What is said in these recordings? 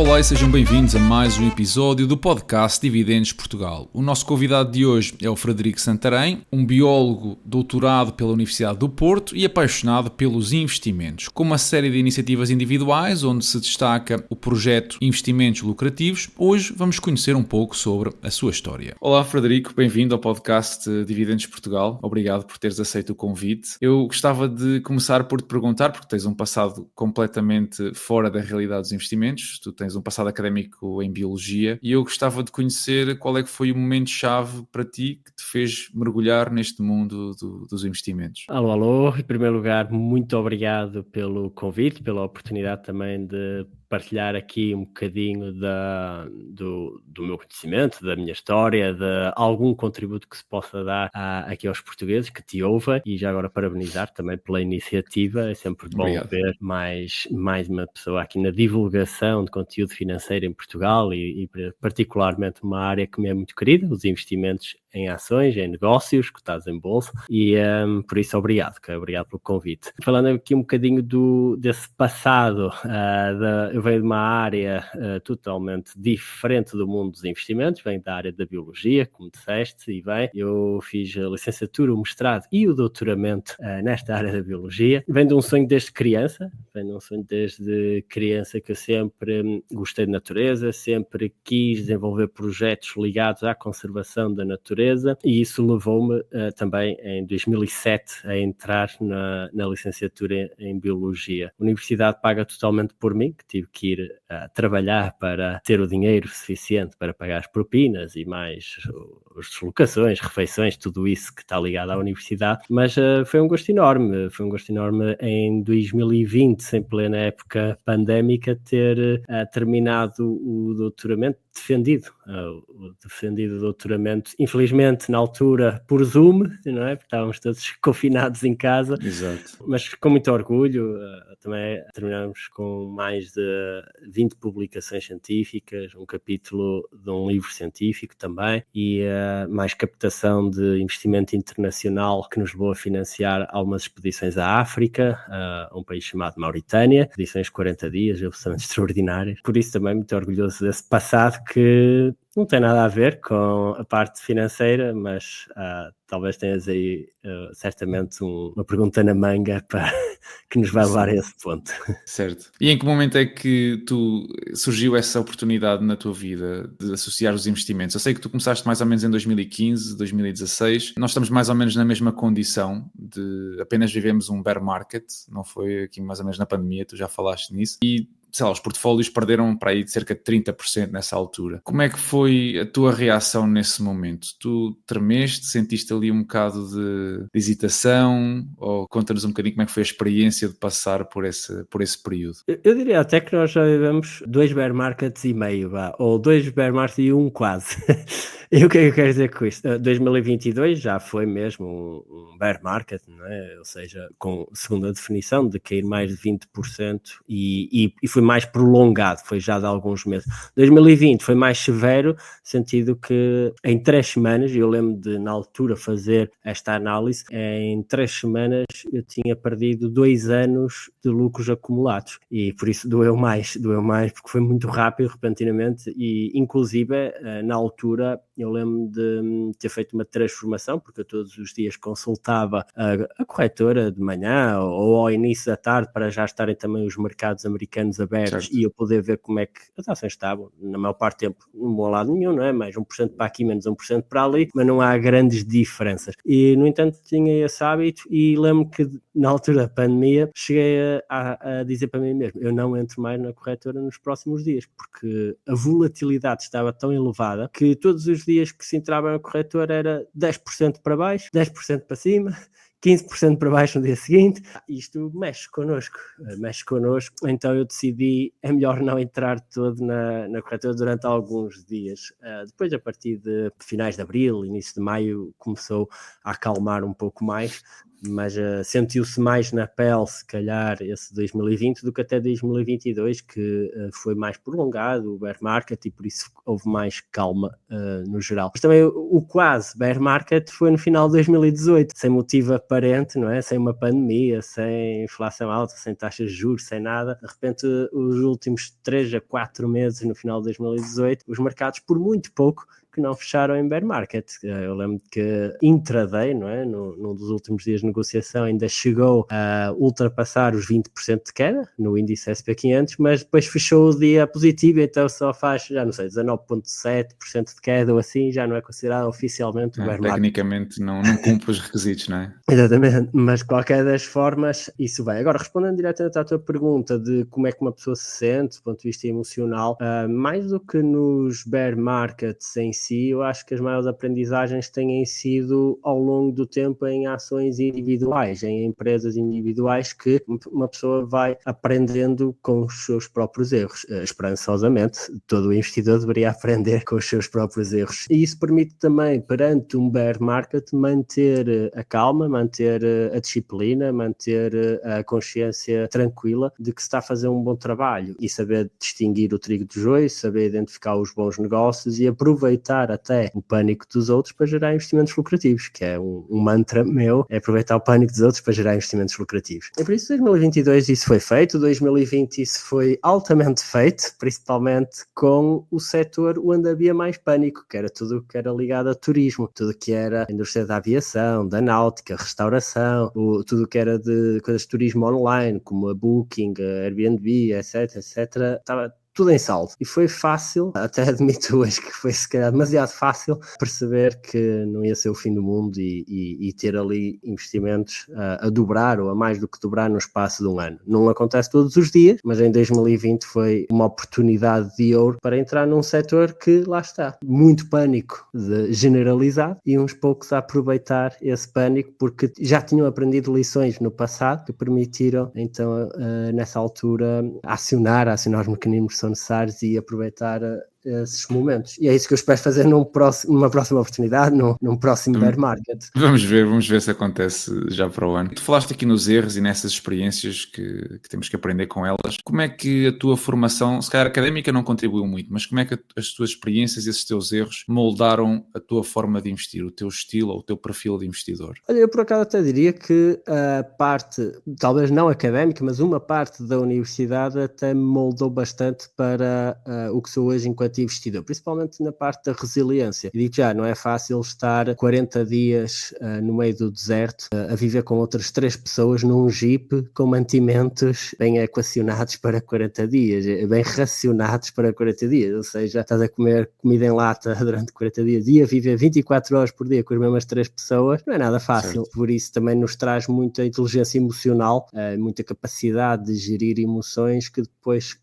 Olá e sejam bem-vindos a mais um episódio do podcast Dividendos Portugal. O nosso convidado de hoje é o Frederico Santarém, um biólogo doutorado pela Universidade do Porto e apaixonado pelos investimentos, com uma série de iniciativas individuais onde se destaca o projeto Investimentos Lucrativos. Hoje vamos conhecer um pouco sobre a sua história. Olá Frederico, bem-vindo ao podcast Dividendos Portugal. Obrigado por teres aceito o convite. Eu gostava de começar por te perguntar, porque tens um passado completamente fora da realidade dos investimentos, tu tens um passado académico em Biologia e eu gostava de conhecer qual é que foi o momento-chave para ti que te fez mergulhar neste mundo dos investimentos. Alô, em primeiro lugar, muito obrigado pelo convite, pela oportunidade também de partilhar aqui um bocadinho do meu conhecimento, da minha história, de algum contributo que se possa dar aqui aos portugueses que te ouvem, e já agora parabenizar também pela iniciativa. É sempre bom Obrigado. ver mais uma pessoa aqui na divulgação de conteúdo financeiro em Portugal e particularmente uma área que me é muito querida, os investimentos em ações, em negócios, cotados em bolsa, e por isso obrigado pelo convite. Falando aqui um bocadinho desse passado, eu venho de uma área totalmente diferente do mundo dos investimentos, venho da área da biologia, como disseste, e bem, eu fiz a licenciatura, o mestrado e o doutoramento nesta área da biologia. Venho de um sonho desde criança que eu sempre gostei de natureza, sempre quis desenvolver projetos ligados à conservação da natureza, e isso levou-me também em 2007 a entrar na licenciatura em Biologia. A universidade paga totalmente por mim, que tive que ir trabalhar para ter o dinheiro suficiente para pagar as propinas e mais as deslocações, refeições, tudo isso que está ligado à universidade, mas foi um gosto enorme em 2020, em plena época pandémica, ter terminado o doutoramento, defendido o doutoramento, infelizmente na altura por Zoom, não é? Porque estávamos todos confinados em casa. Exato. Mas com muito orgulho. Também terminamos com mais de 20 publicações científicas, um capítulo de um livro científico também, e mais captação de investimento internacional que nos levou a financiar algumas expedições à África, a um país chamado Mauritânia, expedições de 40 dias, absolutamente extraordinárias. Por isso também muito orgulhoso desse passado que não tem nada a ver com a parte financeira, mas talvez tenhas aí certamente uma pergunta na manga que nos vai levar a esse ponto. Certo. E em que momento é que surgiu essa oportunidade na tua vida de associar os investimentos? Eu sei que tu começaste mais ou menos em 2015, 2016. Nós estamos mais ou menos na mesma condição de apenas vivemos um bear market, não foi aqui mais ou menos na pandemia, tu já falaste nisso, e sei lá, os portfólios perderam para aí de cerca de 30% nessa altura. Como é que foi a tua reação nesse momento? Tu tremeste, sentiste ali um bocado de hesitação, ou conta-nos um bocadinho como é que foi a experiência de passar por esse período? Eu diria até que nós já vivemos 2 bear markets e meio, ou 2 bear markets e um quase. E o que é que eu quero dizer com isto? 2022 já foi mesmo um bear market, não é? Ou seja, segundo a definição, de cair mais de 20%, e foi mais prolongado, foi já de alguns meses. 2020 foi mais severo, sentido que em 3 semanas, eu lembro de na altura fazer esta análise, em 3 semanas eu tinha perdido 2 anos de lucros acumulados, e por isso doeu mais porque foi muito rápido, repentinamente, e inclusive na altura eu lembro de ter feito uma transformação, porque eu todos os dias consultava a corretora de manhã ou ao início da tarde, para já estarem também os mercados americanos abertos, certo, e eu poder ver como é que as ações estavam. Na maior parte do tempo não vou a lado nenhum, não é? Mais 1% para aqui, menos 1% para ali, mas não há grandes diferenças. E no entanto tinha esse hábito, e lembro que na altura da pandemia cheguei a dizer para mim mesmo, eu não entro mais na corretora nos próximos dias, porque a volatilidade estava tão elevada que todos os dias que se entrava na corretora era 10% para baixo, 10% para cima, 15% para baixo no dia seguinte. Isto mexe connosco, então eu decidi, é melhor não entrar todo na corretora durante alguns dias. Depois, a partir de finais de abril, início de maio, começou a acalmar um pouco mais, mas sentiu-se mais na pele, se calhar, esse 2020 do que até 2022, que foi mais prolongado o bear market e por isso houve mais calma no geral. Mas também o quase bear market foi no final de 2018, sem motivo aparente, não é? Sem uma pandemia, sem inflação alta, sem taxas de juros, sem nada. De repente, os últimos 3 a 4 meses, no final de 2018, os mercados, por muito pouco, que não fecharam em bear market. Eu lembro que intraday, não é? Num dos últimos dias de negociação, ainda chegou a ultrapassar os 20% de queda no índice SP500, mas depois fechou o dia positivo, então só faz, já não sei, 19,7% de queda ou assim, já não é considerado oficialmente bear market. Tecnicamente não cumpre os requisitos, não é? Exatamente, mas de qualquer das formas, isso vem. Agora, respondendo diretamente à tua pergunta de como é que uma pessoa se sente, do ponto de vista emocional, mais do que nos bear markets em si, eu acho que as maiores aprendizagens têm sido ao longo do tempo em ações individuais, em empresas individuais que uma pessoa vai aprendendo com os seus próprios erros. Esperançosamente, todo o investidor deveria aprender com os seus próprios erros. E isso permite também, perante um bear market, manter a calma, manter a disciplina, manter a consciência tranquila de que se está a fazer um bom trabalho e saber distinguir o trigo do joio, saber identificar os bons negócios e aproveitar até o pânico dos outros para gerar investimentos lucrativos, que é um mantra meu, é aproveitar o pânico dos outros para gerar investimentos lucrativos. E por isso, em 2022 isso foi feito, 2020 isso foi altamente feito, principalmente com o setor onde havia mais pânico, que era tudo o que era ligado a turismo, tudo que era a indústria da aviação, da náutica, restauração, tudo o que era de coisas de turismo online, como a Booking, a Airbnb, etc, estava tudo em saldo. E foi fácil, até admito hoje que foi se calhar demasiado fácil perceber que não ia ser o fim do mundo e ter ali investimentos a dobrar ou a mais do que dobrar no espaço de um ano. Não acontece todos os dias, mas em 2020 foi uma oportunidade de ouro para entrar num setor que, lá está, muito pânico generalizado e uns poucos a aproveitar esse pânico porque já tinham aprendido lições no passado que permitiram, então, nessa altura, acionar os mecanismos necessários e aproveitar esses momentos. E é isso que eu espero fazer numa próxima oportunidade, num próximo bear market. Vamos ver se acontece já para o ano. Tu falaste aqui nos erros e nessas experiências que temos que aprender com elas. Como é que a tua formação, se calhar académica não contribuiu muito, mas como é que as tuas experiências e esses teus erros moldaram a tua forma de investir, o teu estilo ou o teu perfil de investidor? Olha, eu por acaso até diria que a parte, talvez não académica, mas uma parte da universidade até me moldou bastante para o que sou hoje enquanto investidor, principalmente na parte da resiliência. E digo já, não é fácil estar 40 dias no meio do deserto a viver com outras 3 pessoas num jeep com mantimentos bem equacionados para 40 dias, bem racionados para 40 dias, ou seja, estás a comer comida em lata durante 40 dias e a viver 24 horas por dia com as mesmas 3 pessoas, não é nada fácil. Certo. Por isso também nos traz muita inteligência emocional, muita capacidade de gerir emoções que depois,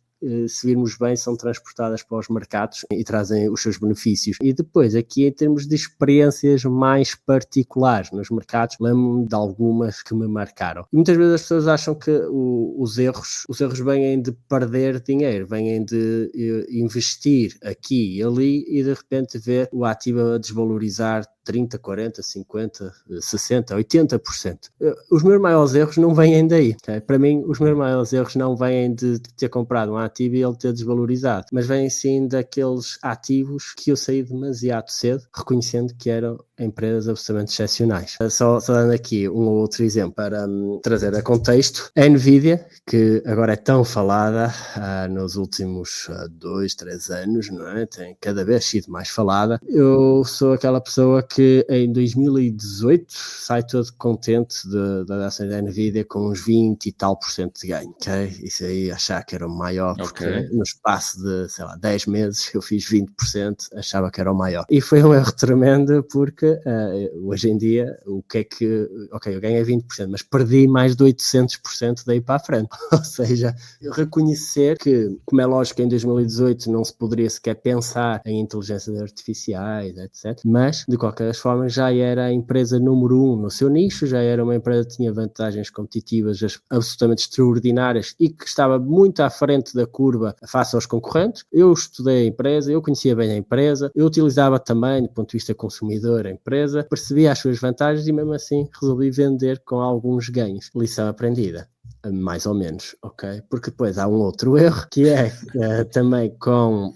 se virmos bem, são transportadas para os mercados e trazem os seus benefícios. E depois, aqui em termos de experiências mais particulares nos mercados, lembro-me de algumas que me marcaram. E muitas vezes as pessoas acham que os erros vêm de perder dinheiro, vêm de investir aqui e ali e de repente ver o ativo a desvalorizar 30, 40, 50, 60, 80%. Os meus maiores erros não vêm daí. Okay? Para mim, os meus maiores erros não vêm de ter comprado um ativo e ele ter desvalorizado, mas vêm sim daqueles ativos que eu saí demasiado cedo, reconhecendo que eram empresas absolutamente excepcionais. Só dando aqui um ou outro exemplo para trazer a contexto. A Nvidia, que agora é tão falada nos últimos 2, 3 anos, não é? Tem cada vez sido mais falada. Eu sou aquela pessoa que em 2018 sai todo contente das ações da Nvidia com uns 20 e tal % de ganho, ok? Isso aí achar que era o maior, porque no espaço de, 10 meses eu fiz 20%, achava que era o maior. E foi um erro tremendo porque hoje em dia, o que é que... Ok, eu ganhei 20%, mas perdi mais de 800% daí para a frente. Ou seja, reconhecer que, como é lógico que em 2018 não se poderia sequer pensar em inteligências artificiais, etc. Mas, de qualquer forma, já era a empresa número 1 no seu nicho, já era uma empresa que tinha vantagens competitivas absolutamente extraordinárias e que estava muito à frente da curva face aos concorrentes. Eu estudei a empresa, eu conhecia bem a empresa, eu utilizava também, do ponto de vista consumidor, empresa, percebi as suas vantagens e mesmo assim resolvi vender com alguns ganhos. Lição aprendida. Mais ou menos, ok? Porque depois há um outro erro, que é também com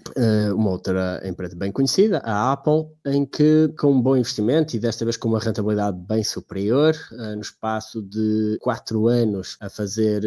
uma outra empresa bem conhecida, a Apple, em que com um bom investimento e desta vez com uma rentabilidade bem superior, no espaço de 4 anos a fazer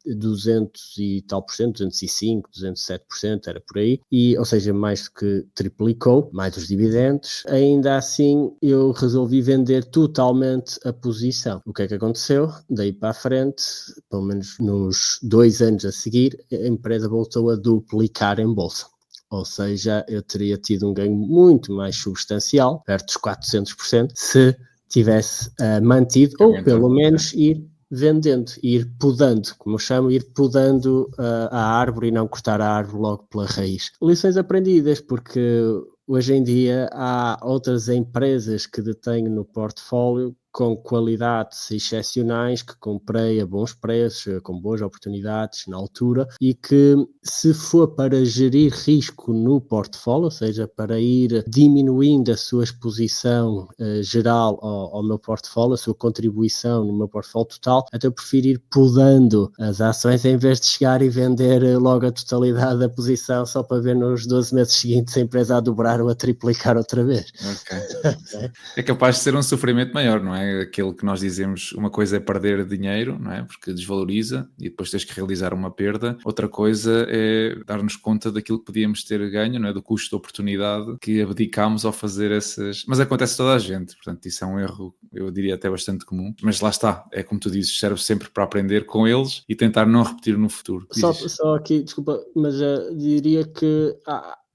200 e tal por cento, 205, 207%, era por aí, e, ou seja, mais do que triplicou, mais os dividendos. Ainda assim, eu resolvi vender totalmente a posição. O que é que aconteceu? Daí para a frente, pelo menos nos 2 anos a seguir, a empresa voltou a duplicar em bolsa. Ou seja, eu teria tido um ganho muito mais substancial, perto dos 400%, se tivesse mantido, ou pelo menos ir vendendo, ir podando, como eu chamo, ir podando a árvore e não cortar a árvore logo pela raiz. Lições aprendidas, porque hoje em dia há outras empresas que detenho no portfólio com qualidades excepcionais, que comprei a bons preços, com boas oportunidades na altura, e que se for para gerir risco no portfólio, ou seja, para ir diminuindo a sua exposição geral ao meu portfólio, a sua contribuição no meu portfólio total, até eu prefiro ir podando as ações em vez de chegar e vender logo a totalidade da posição só para ver nos 12 meses seguintes a empresa a dobrar ou a triplicar outra vez. Okay. É capaz de ser um sofrimento maior, não é? Aquilo que nós dizemos, uma coisa é perder dinheiro, não é? Porque desvaloriza e depois tens que realizar uma perda. Outra coisa é dar-nos conta daquilo que podíamos ter ganho, não é? Do custo de oportunidade que abdicámos ao fazer essas... Mas acontece a toda a gente, portanto isso é um erro, eu diria até bastante comum. Mas lá está, é como tu dizes, serve sempre para aprender com eles e tentar não repetir no futuro. Só aqui, desculpa, mas diria que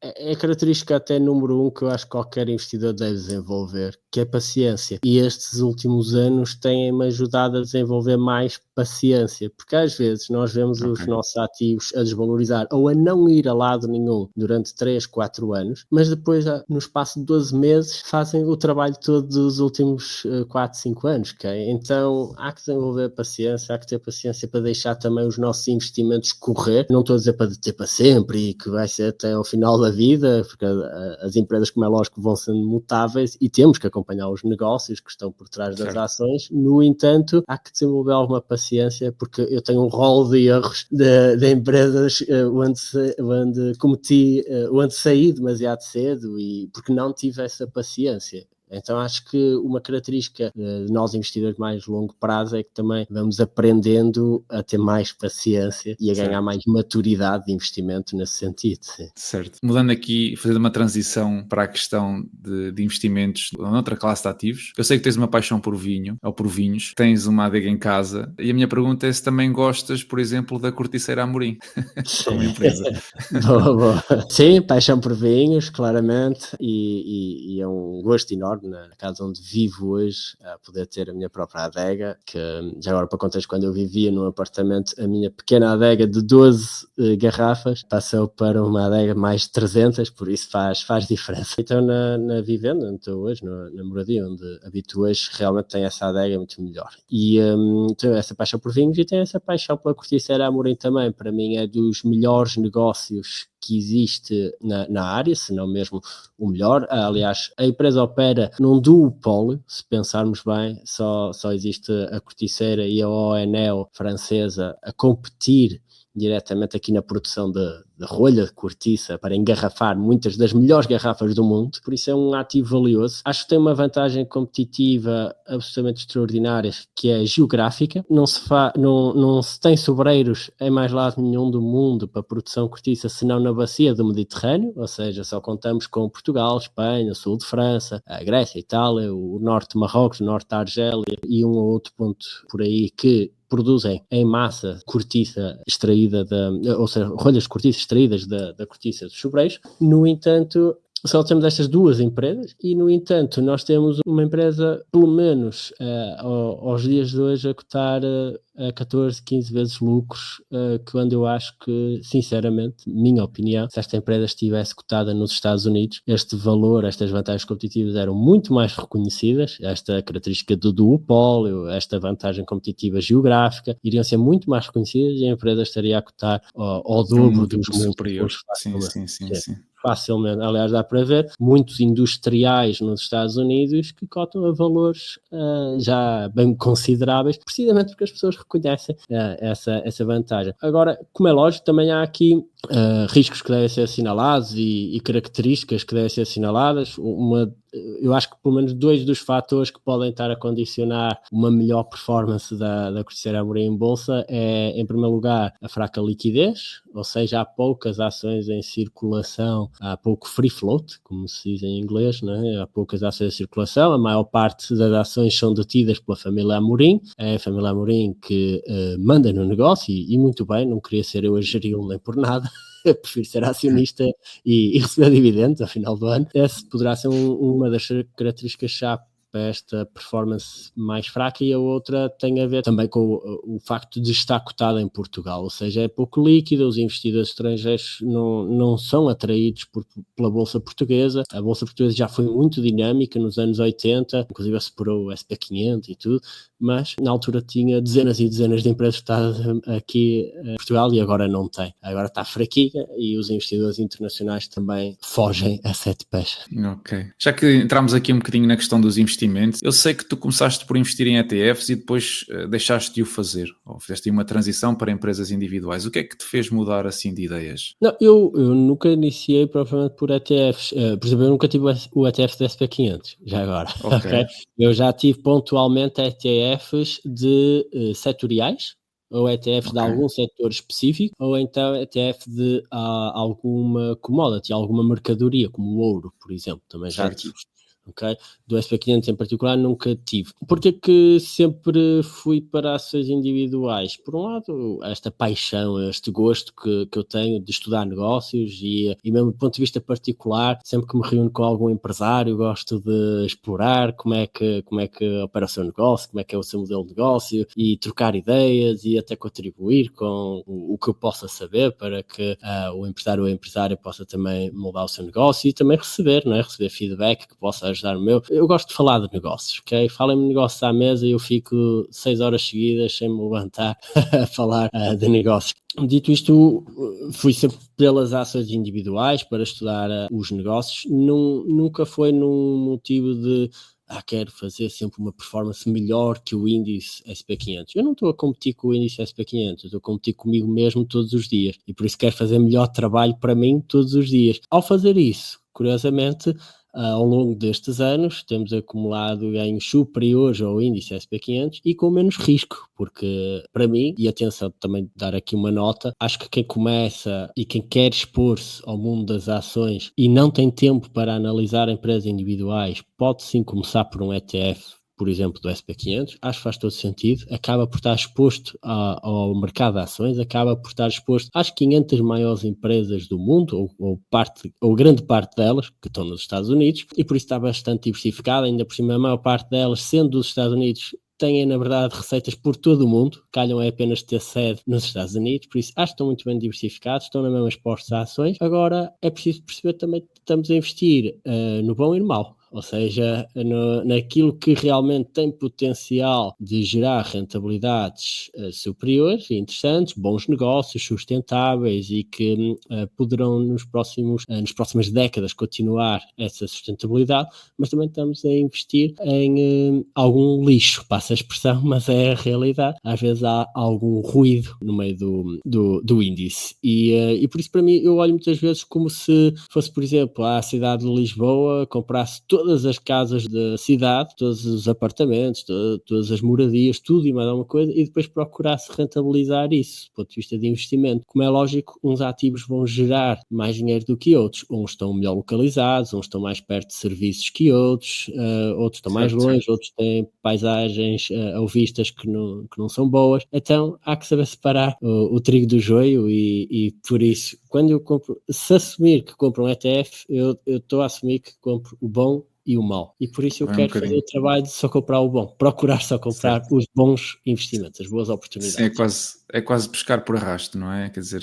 é a característica até número 1 que eu acho que qualquer investidor deve desenvolver, que é paciência. E estes últimos anos têm-me ajudado a desenvolver mais paciência, porque às vezes nós vemos os nossos ativos a desvalorizar ou a não ir a lado nenhum durante 3, 4 anos, mas depois, no espaço de 12 meses, fazem o trabalho todo dos últimos 4, 5 anos, ok? Então há que desenvolver paciência, há que ter paciência para deixar também os nossos investimentos correr. Não estou a dizer para ter para sempre e que vai ser até ao final da vida, porque as empresas, como é lógico, vão sendo mutáveis e temos que acompanhar os negócios que estão por trás das ações. No entanto, há que desenvolver alguma paciência, porque eu tenho um rol de erros de empresas onde saí demasiado cedo e porque não tive essa paciência. Então acho que uma característica de nós investidores mais longo prazo é que também vamos aprendendo a ter mais paciência e a ganhar mais maturidade de investimento nesse sentido. Sim. Certo. Mudando aqui, fazendo uma transição para a questão de investimentos noutra classe de ativos. Eu sei que tens uma paixão por vinho, ou por vinhos, tens uma adega em casa e a minha pergunta é se também gostas, por exemplo, da Corticeira Amorim, como empresa. Boa. Sim, paixão por vinhos, claramente, e é um gosto enorme na casa onde vivo hoje, a poder ter a minha própria adega, que já agora para contexto, quando eu vivia num apartamento, a minha pequena adega de 12 garrafas passou para uma adega mais de 300, por isso faz diferença. Então na vivenda onde estou hoje, na moradia onde habito hoje, realmente tem essa adega muito melhor. E tenho essa paixão por vinhos e tenho essa paixão pela Corticeira Amorim também. Para mim é dos melhores negócios que existe na área, se não mesmo o melhor. Aliás, a empresa opera num duopólio, se pensarmos bem, só existe a Corticeira e a ONL francesa a competir diretamente aqui na produção de rolha de cortiça para engarrafar muitas das melhores garrafas do mundo, por isso é um ativo valioso. Acho que tem uma vantagem competitiva absolutamente extraordinária, que é geográfica. Não se tem sobreiros em mais lado nenhum do mundo para produção de cortiça, senão na bacia do Mediterrâneo, ou seja, só contamos com Portugal, Espanha, sul de França, a Grécia, a Itália, o norte de Marrocos, o norte da Argélia e um ou outro ponto por aí que produzem em massa cortiça extraída ou seja, rolhas de cortiça extraídas da cortiça dos sobreiros. No entanto, só temos estas duas empresas e, no entanto, nós temos uma empresa, pelo menos aos dias de hoje, a cotar a 14, 15 vezes lucros, quando eu acho que, sinceramente, minha opinião, se esta empresa estivesse cotada nos Estados Unidos, este valor, estas vantagens competitivas eram muito mais reconhecidas, esta característica do duopólio, esta vantagem competitiva geográfica, iriam ser muito mais reconhecidas e a empresa estaria a cotar ao dobro dos superiores. Sim. facilmente. Aliás, dá para ver muitos industriais nos Estados Unidos que cotam a valores já bem consideráveis, precisamente porque as pessoas reconhecem essa vantagem. Agora, como é lógico, também há aqui riscos que devem ser assinalados e características que devem ser assinaladas. Eu acho que pelo menos 2 dos fatores que podem estar a condicionar uma melhor performance da Crescer Amorim em bolsa é, em primeiro lugar, a fraca liquidez, ou seja, há poucas ações em circulação, há pouco free float, como se diz em inglês, né? Há poucas ações em circulação, a maior parte das ações são detidas pela família Amorim, é a família Amorim que manda no negócio e muito bem, não queria ser eu a geri-lo nem por nada. Eu prefiro ser acionista e receber dividendos ao final do ano. Essa poderá ser uma das características-chave para esta performance mais fraca, e a outra tem a ver também com o facto de estar cotada em Portugal, ou seja, é pouco líquida, os investidores estrangeiros não são atraídos pela Bolsa Portuguesa. A Bolsa Portuguesa já foi muito dinâmica nos anos 80, inclusive superou o SP500 e tudo, mas na altura tinha dezenas e dezenas de empresas aqui em Portugal e agora não tem. Agora está fraquinha e os investidores internacionais também fogem a 7 pés. Ok. Já que entramos aqui um bocadinho na questão dos investimentos, eu sei que tu começaste por investir em ETFs e depois deixaste de o fazer, ou fizeste uma transição para empresas individuais. O que é que te fez mudar assim de ideias? Não, eu nunca iniciei propriamente por ETFs. Por exemplo, eu nunca tive o ETF da SP500, já agora. Ok. Eu já tive pontualmente ETFs de setoriais, ou ETFs de algum setor específico, ou então ETF de alguma commodity, alguma mercadoria, como o ouro, por exemplo, também já tive. Okay? Do SP500 em particular nunca tive. Porque é que sempre fui para ações individuais? Por um lado, esta paixão, este gosto que eu tenho de estudar negócios e mesmo do ponto de vista particular, sempre que me reúno com algum empresário, gosto de explorar como é que opera o seu negócio, como é que é o seu modelo de negócio e trocar ideias e até contribuir com o que eu possa saber para que o empresário ou a empresária possa também moldar o seu negócio e também receber, não é? Receber feedback que possa ajudar o meu. Eu gosto de falar de negócios, ok? Falem-me de negócios à mesa e eu fico 6 horas seguidas sem me levantar a falar de negócios. Dito isto, fui sempre pelas ações individuais para estudar os negócios. Nunca foi num motivo de quero fazer sempre uma performance melhor que o índice SP500. Eu não estou a competir com o índice SP500, eu estou a competir comigo mesmo todos os dias e por isso quero fazer melhor trabalho para mim todos os dias. Ao fazer isso, curiosamente, ao longo destes anos temos acumulado ganhos superiores ao índice SP500 e com menos risco, porque para mim, e atenção, também dar aqui uma nota, acho que quem começa e quem quer expor-se ao mundo das ações e não tem tempo para analisar empresas individuais, pode sim começar por um ETF, por exemplo, do SP500, acho que faz todo sentido, acaba por estar exposto ao mercado de ações, acaba por estar exposto às 500 maiores empresas do mundo, ou grande parte delas, que estão nos Estados Unidos, e por isso está bastante diversificada, ainda por cima a maior parte delas, sendo dos Estados Unidos, têm, na verdade, receitas por todo o mundo, calham é apenas ter sede nos Estados Unidos, por isso acho que estão muito bem diversificados, estão na mesma expostos a ações. Agora, é preciso perceber também que estamos a investir no bom e no mau. Ou seja, naquilo que realmente tem potencial de gerar rentabilidades superiores e interessantes, bons negócios, sustentáveis e que poderão nas próximas décadas continuar essa sustentabilidade, mas também estamos a investir em algum lixo, passa a expressão, mas é a realidade. Às vezes há algum ruído no meio do índice e por isso para mim eu olho muitas vezes como se fosse, por exemplo, a cidade de Lisboa comprasse todas as casas da cidade, todos os apartamentos, todas as moradias, tudo e mais alguma coisa, e depois procurasse rentabilizar isso, do ponto de vista de investimento. Como é lógico, uns ativos vão gerar mais dinheiro do que outros. Uns estão melhor localizados, uns estão mais perto de serviços que outros estão mais longe, outros têm paisagens ou vistas que não são boas. Então, há que saber separar o trigo do joio e por isso, quando eu compro, se assumir que compro um ETF, eu estou a assumir que compro o bom e o mau. E por isso eu quero fazer o trabalho de só comprar o bom, procurar só comprar os bons investimentos, as boas oportunidades. Sim, é quase pescar por arrasto, não é? Quer dizer,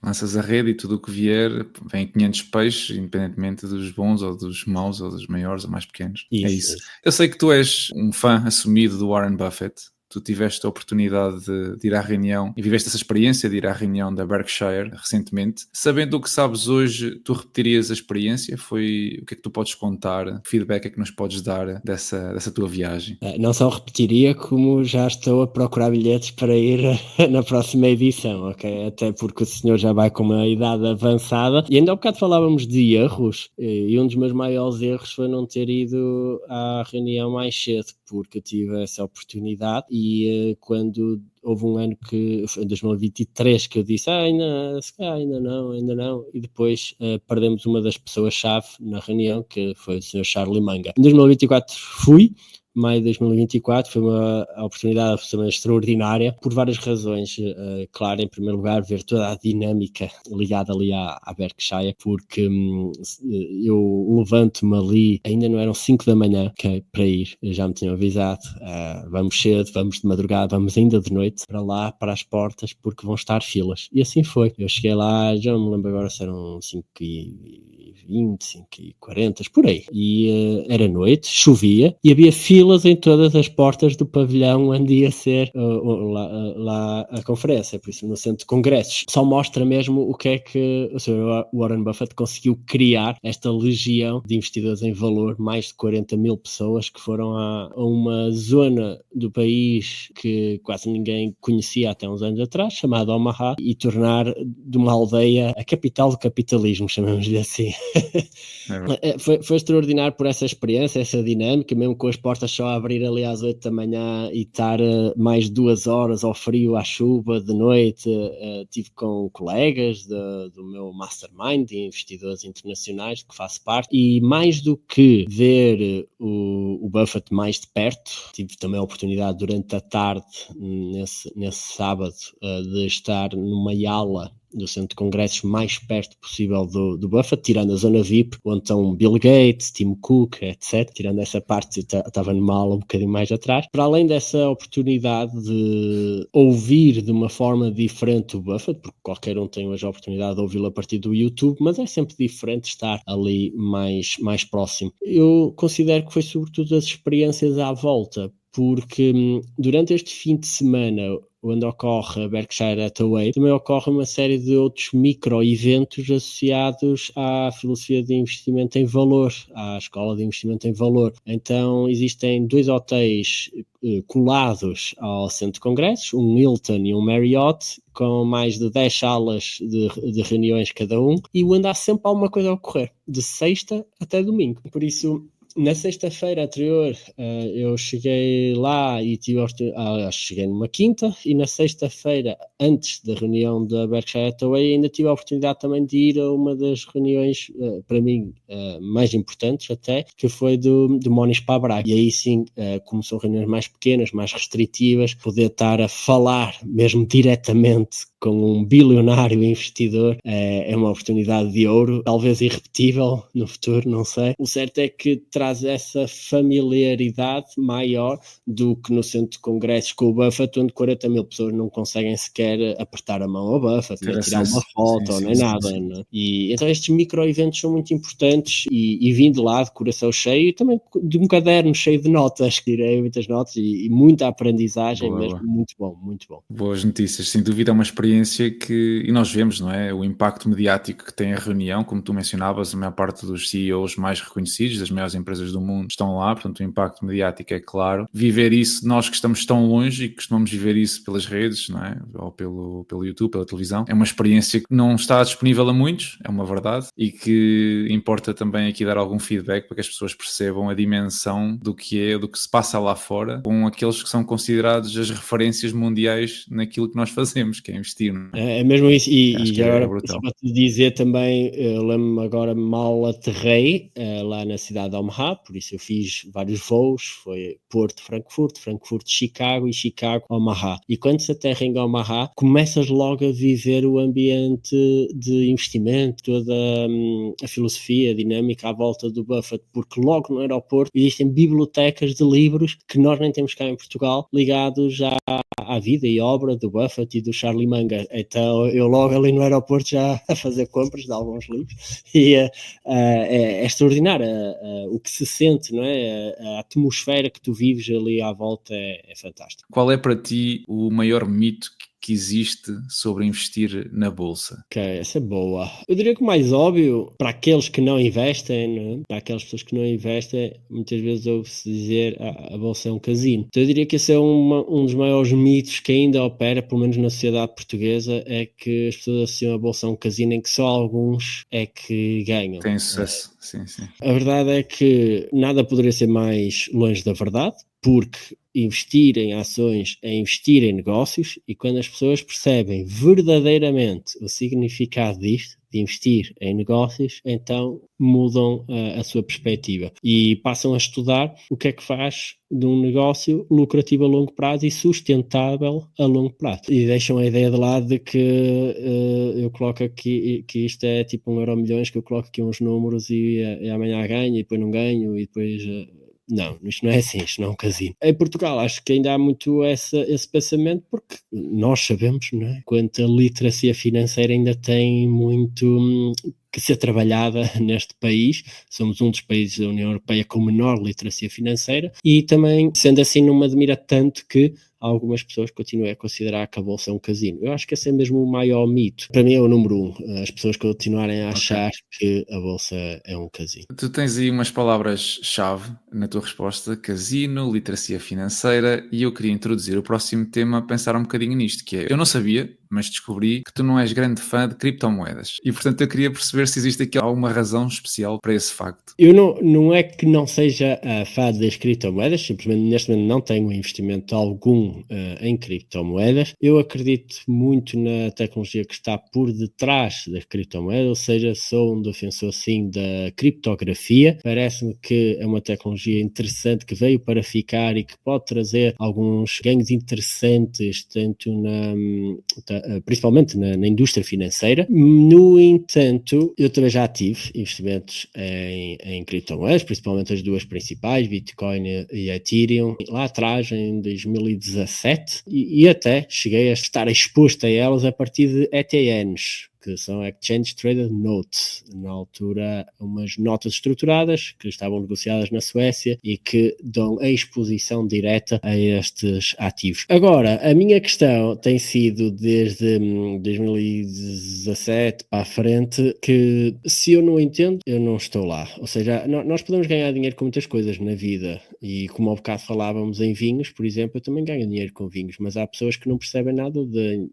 lanças a rede e tudo o que vier, vem 500 peixes, independentemente dos bons ou dos maus ou dos maiores ou mais pequenos. É isso. Eu sei que tu és um fã assumido do Warren Buffett. tu tiveste a oportunidade de ir à reunião e viveste essa experiência de ir à reunião da Berkshire recentemente. Sabendo o que sabes hoje, tu repetirias a experiência? O que é que tu podes contar? Que feedback é que nos podes dar dessa tua viagem? Não só repetiria, como já estou a procurar bilhetes para ir na próxima edição, ok? Até porque o senhor já vai com uma idade avançada. E ainda há bocado falávamos de erros, e um dos meus maiores erros foi não ter ido à reunião mais cedo, porque eu tive essa oportunidade e quando houve um ano que foi em 2023 que eu disse ainda não, e depois perdemos uma das pessoas-chave na reunião, que foi o Sr. Charlie Munger. Em 2024 fui, maio de 2024, foi uma oportunidade absolutamente extraordinária, por várias razões. Claro, em primeiro lugar, ver toda a dinâmica ligada ali à Berkshire, porque eu levanto-me ali, ainda não eram 5 da manhã, okay, para ir, já me tinham avisado, vamos cedo, vamos de madrugada, vamos ainda de noite, para lá, para as portas, porque vão estar filas. E assim foi. Eu cheguei lá, já não me lembro agora se eram 5h20, 5h40, por aí. E era noite, chovia, e havia filas em todas as portas do pavilhão onde ia ser lá a conferência, por isso no centro de congressos. Só mostra mesmo o que é que o Sr. Warren Buffett conseguiu criar, esta legião de investidores em valor, mais de 40 mil pessoas que foram a uma zona do país que quase ninguém conhecia até uns anos atrás, chamada Omaha, e tornar de uma aldeia a capital do capitalismo, chamamos-lhe assim. Foi extraordinário por essa experiência, essa dinâmica, mesmo com as portas só a abrir ali às 8 da manhã e estar mais 2 horas ao frio, à chuva, de noite. Estive com colegas do meu mastermind de investidores internacionais, que faço parte, e mais do que ver o Buffett mais de perto, tive também a oportunidade durante a tarde, nesse sábado, de estar numa ala do centro de congressos mais perto possível do Buffett, tirando a zona VIP, onde estão Bill Gates, Tim Cook, etc. Tirando essa parte, eu estava numa aula um bocadinho mais atrás. Para além dessa oportunidade de ouvir de uma forma diferente o Buffett, porque qualquer um tem hoje a oportunidade de ouvi-lo a partir do YouTube, mas é sempre diferente estar ali mais próximo. Eu considero que foi sobretudo as experiências à volta, porque durante este fim de semana, onde ocorre a Berkshire Hathaway, também ocorre uma série de outros micro-eventos associados à filosofia de investimento em valor, à escola de investimento em valor. Então existem 2 hotéis colados ao centro de congressos, um Hilton e um Marriott, com mais de 10 salas de reuniões cada um, e onde há sempre alguma coisa a ocorrer, de sexta até domingo. Por isso, na sexta-feira anterior, eu cheguei lá e cheguei numa quinta, e na sexta-feira, antes da reunião da Berkshire Hathaway, ainda tive a oportunidade também de ir a uma das reuniões, para mim, mais importantes até, que foi do Monis Pabrak. E aí sim, como são reuniões mais pequenas, mais restritivas, poder estar a falar mesmo diretamente com um bilionário investidor é uma oportunidade de ouro, talvez irrepetível no futuro, não sei. O certo é que traz essa familiaridade maior do que no centro de congressos com o Buffett, onde 40 mil pessoas não conseguem sequer apertar a mão ao Buffett, nem tirar uma foto, nem nada. Sim. Né? E então estes micro-eventos são muito importantes, e vim de lá de coração cheio, e também de um caderno cheio de notas, que tirei muitas notas e muita aprendizagem. Boa, mesmo. Boa. Muito bom, muito bom. Boas notícias, sem dúvida é uma experiência e nós vemos, não é, o impacto mediático que tem a reunião, como tu mencionavas, a maior parte dos CEOs mais reconhecidos das maiores empresas do mundo estão lá, portanto o impacto mediático é claro. Viver isso, nós que estamos tão longe e que costumamos viver isso pelas redes, não é, ou pelo YouTube, pela televisão, é uma experiência que não está disponível a muitos, é uma verdade, e que importa também aqui dar algum feedback para que as pessoas percebam a dimensão do que se passa lá fora, com aqueles que são considerados as referências mundiais naquilo que nós fazemos, que é investir. É mesmo isso, e já agora para te dizer também, eu lembro-me agora, mal aterrei lá na cidade de Omaha, por isso eu fiz vários voos, foi Porto, Frankfurt, Chicago e Chicago, Omaha. E quando se aterra em Omaha, começas logo a viver o ambiente de investimento, toda a filosofia, a dinâmica à volta do Buffett, porque logo no aeroporto existem bibliotecas de livros que nós nem temos cá em Portugal, ligados à vida e obra do Buffett e do Charlie Munger. manga. Então eu logo ali no aeroporto já a fazer compras de alguns livros e é extraordinário o que se sente, não é? A atmosfera que tu vives ali à volta é fantástica. Qual é para ti o maior mito que existe sobre investir na bolsa? Ok, essa é boa. Eu diria que o mais óbvio, para aqueles que não investem, não é? Para aquelas pessoas que não investem, muitas vezes ouve-se dizer a bolsa é um casino. Então eu diria que esse é um dos maiores mitos que ainda opera, pelo menos na sociedade portuguesa, é que as pessoas associam a bolsa a um casino em que só alguns é que ganham. Tem sucesso, sim. A verdade é que nada poderia ser mais longe da verdade, porque investir em ações é investir em negócios, e quando as pessoas percebem verdadeiramente o significado disto, de investir em negócios, então mudam a sua perspectiva e passam a estudar o que é que faz de um negócio lucrativo a longo prazo e sustentável a longo prazo. E deixam a ideia de lado de que eu coloco aqui, que isto é tipo 1 euro milhões, que eu coloco aqui uns números e amanhã ganho e depois não ganho e depois... Não, isto não é assim, isto não é um casino. Em Portugal acho que ainda há muito esse pensamento, porque nós sabemos, não é? Quanto a literacia financeira ainda tem muito que ser trabalhada neste país. Somos um dos países da União Europeia com menor literacia financeira e também, sendo assim, não me admira tanto que algumas pessoas continuem a considerar que a bolsa é um casino. Eu acho que esse é mesmo o maior mito. Para mim é o número 1, as pessoas continuarem a achar que a bolsa é um casino. Tu tens aí umas palavras-chave na tua resposta: casino, literacia financeira, e eu queria introduzir o próximo tema a pensar um bocadinho nisto, que é, eu não sabia, mas descobri que tu não és grande fã de criptomoedas. E portanto eu queria perceber se existe aqui alguma razão especial para esse facto. Eu não é que não seja fã das criptomoedas, simplesmente neste momento não tenho investimento algum em criptomoedas. Eu acredito muito na tecnologia que está por detrás das criptomoedas, ou seja, sou um defensor sim da criptografia. Parece-me que é uma tecnologia interessante que veio para ficar e que pode trazer alguns ganhos interessantes, tanto principalmente na indústria financeira. No entanto, eu também já tive investimentos em criptomoedas, principalmente as duas principais, Bitcoin e Ethereum, lá atrás em 2017, e até cheguei a estar exposto a elas a partir de ETNs, que são Exchange Traded Notes, na altura umas notas estruturadas que estavam negociadas na Suécia e que dão a exposição direta a estes ativos. Agora, a minha questão tem sido desde 2017 para a frente que se eu não entendo, eu não estou lá. Ou seja, nós podemos ganhar dinheiro com muitas coisas na vida e como há bocado falávamos em vinhos, por exemplo, eu também ganho dinheiro com vinhos, mas há pessoas que não percebem nada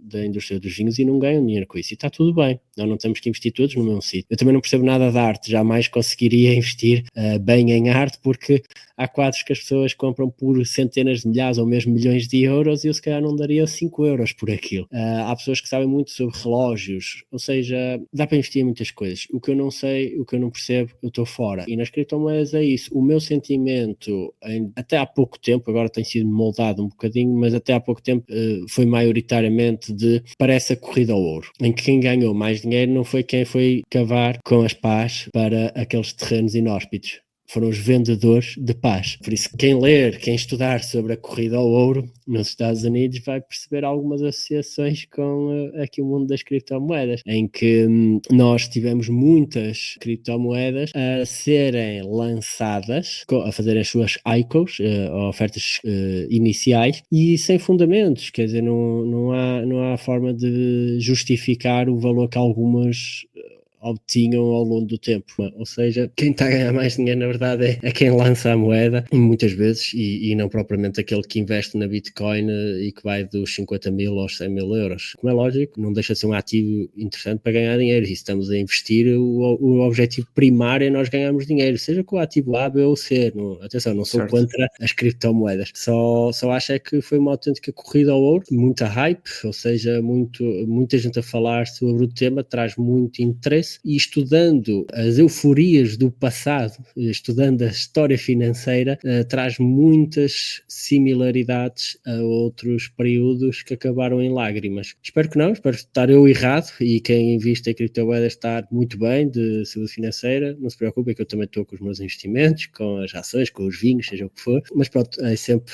da indústria dos vinhos e não ganham dinheiro com isso e está tudo bem, nós não temos que investir todos no mesmo sítio. Eu também não percebo nada de arte, jamais conseguiria investir bem em arte, porque há quadros que as pessoas compram por centenas de milhares ou mesmo milhões de euros e eu se calhar não daria 5 euros por aquilo. Há pessoas que sabem muito sobre relógios, ou seja, dá para investir em muitas coisas. O que eu não sei, o que eu não percebo, eu estou fora. E nas criptomoedas é isso. O meu sentimento, até há pouco tempo, agora tem sido moldado um bocadinho, mas até há pouco tempo foi maioritariamente parece a corrida ao ouro, em que quem ganhou mais dinheiro não foi quem foi cavar com as pás para aqueles terrenos inóspitos. Foram os vendedores de paz. Por isso, quem ler, quem estudar sobre a corrida ao ouro nos Estados Unidos vai perceber algumas associações com aqui o mundo das criptomoedas, em que nós tivemos muitas criptomoedas a serem lançadas, a fazerem as suas ICOs, ofertas iniciais, e sem fundamentos, quer dizer, não há forma de justificar o valor que algumas obtinham ao longo do tempo. Ou seja, quem está a ganhar mais dinheiro, na verdade, é quem lança a moeda, muitas vezes, e não propriamente aquele que investe na Bitcoin e que vai dos 50 mil aos 100 mil euros. Como é lógico, não deixa de ser um ativo interessante para ganhar dinheiro. E se estamos a investir, o objetivo primário é nós ganharmos dinheiro, seja com o ativo A, B ou C. Atenção, não sou contra as criptomoedas. Só acho é que foi uma autêntica corrida ao ouro, muita hype, ou seja, muita gente a falar sobre o tema, traz muito interesse, acontece, e estudando as euforias do passado, estudando a história financeira, traz muitas similaridades a outros períodos que acabaram em lágrimas. Espero que não, espero estar eu errado, e quem investe em criptomoedas estar muito bem de saúde financeira. Não se preocupem que eu também estou com os meus investimentos, com as ações, com os vinhos, seja o que for, mas pronto, é sempre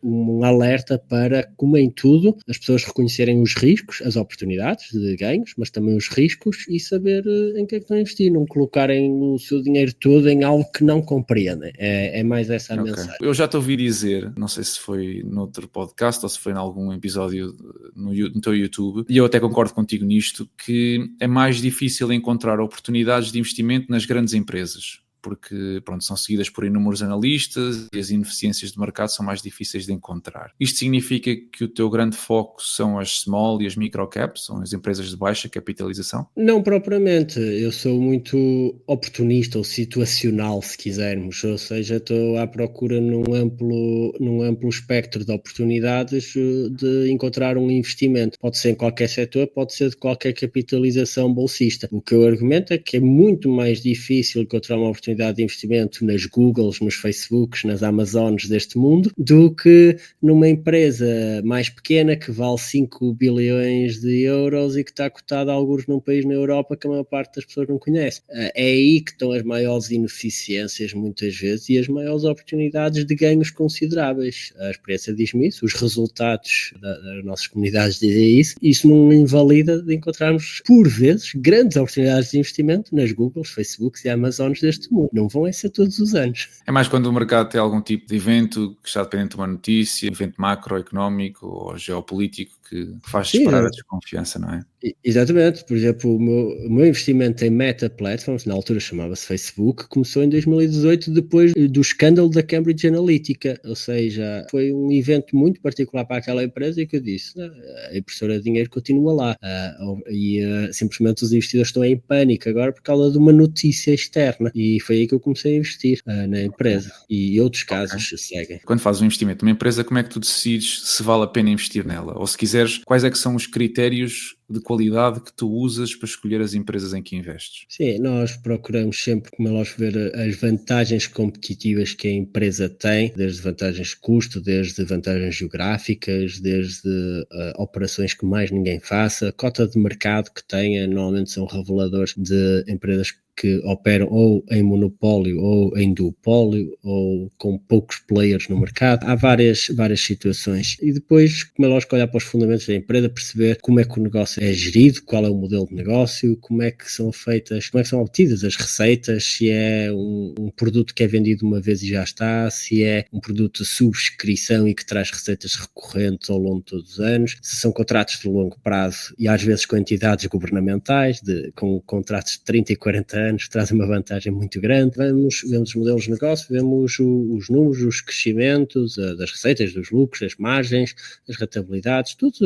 um alerta para, como em tudo, as pessoas reconhecerem os riscos, as oportunidades de ganhos, mas também os riscos, e saber em que é que estão a investir, não colocarem o seu dinheiro todo em algo que não compreendem. É mais essa a mensagem. Eu já te ouvi dizer, não sei se foi noutro podcast ou se foi em algum episódio no teu YouTube, e eu até concordo contigo nisto, que é mais difícil encontrar oportunidades de investimento nas grandes empresas, porque pronto, são seguidas por inúmeros analistas e as ineficiências de mercado são mais difíceis de encontrar. Isto significa que o teu grande foco são as small e as micro caps, são as empresas de baixa capitalização? Não propriamente, eu sou muito oportunista ou situacional, se quisermos, ou seja, estou à procura num amplo espectro de oportunidades de encontrar um investimento. Pode ser em qualquer setor, pode ser de qualquer capitalização bolsista. O que eu argumento é que é muito mais difícil encontrar uma oportunidade de investimento nas Googles, nos Facebooks, nas Amazones deste mundo, do que numa empresa mais pequena que vale 5 bilhões de euros e que está cotada a alguns num país na Europa que a maior parte das pessoas não conhece. É aí que estão as maiores ineficiências muitas vezes e as maiores oportunidades de ganhos consideráveis. A experiência diz-me isso, os resultados das nossas comunidades dizem isso. Isso não invalida de encontrarmos, por vezes, grandes oportunidades de investimento nas Googles, Facebooks e Amazones deste mundo. Não vão ser todos os anos. É mais quando o mercado tem algum tipo de evento que está dependente de uma notícia, evento macroeconómico ou geopolítico que faz disparar a desconfiança, não é? Exatamente, por exemplo, o meu investimento em Meta Platforms, na altura chamava-se Facebook, começou em 2018 depois do escândalo da Cambridge Analytica, ou seja, foi um evento muito particular para aquela empresa e que eu disse, a impressora de dinheiro continua lá, simplesmente os investidores estão em pânico agora por causa de uma notícia externa, e foi aí que eu comecei a investir na empresa, e outros casos seguem. Quando fazes um investimento numa empresa, como é que tu decides se vale a pena investir nela? Ou se quiseres, quais é que são os critérios de qualidade que tu usas para escolher as empresas em que investes? Sim, nós procuramos sempre, como é lógico, ver as vantagens competitivas que a empresa tem, desde vantagens de custo, desde vantagens geográficas, desde operações que mais ninguém faça, cota de mercado que tenha, normalmente são reveladores de empresas que operam ou em monopólio ou em duopólio ou com poucos players no mercado. Há várias situações. E depois, como é lógico, olhar para os fundamentos da empresa, perceber como é que o negócio é gerido, qual é o modelo de negócio, como é que são obtidas as receitas, se é um produto que é vendido uma vez e já está, se é um produto de subscrição e que traz receitas recorrentes ao longo de todos os anos, se são contratos de longo prazo e às vezes com entidades governamentais, com contratos de 30 e 40 anos, trazem uma vantagem muito grande. Vemos os modelos de negócio, vemos os números, os crescimentos, das receitas, dos lucros, as margens, as rentabilidades, todos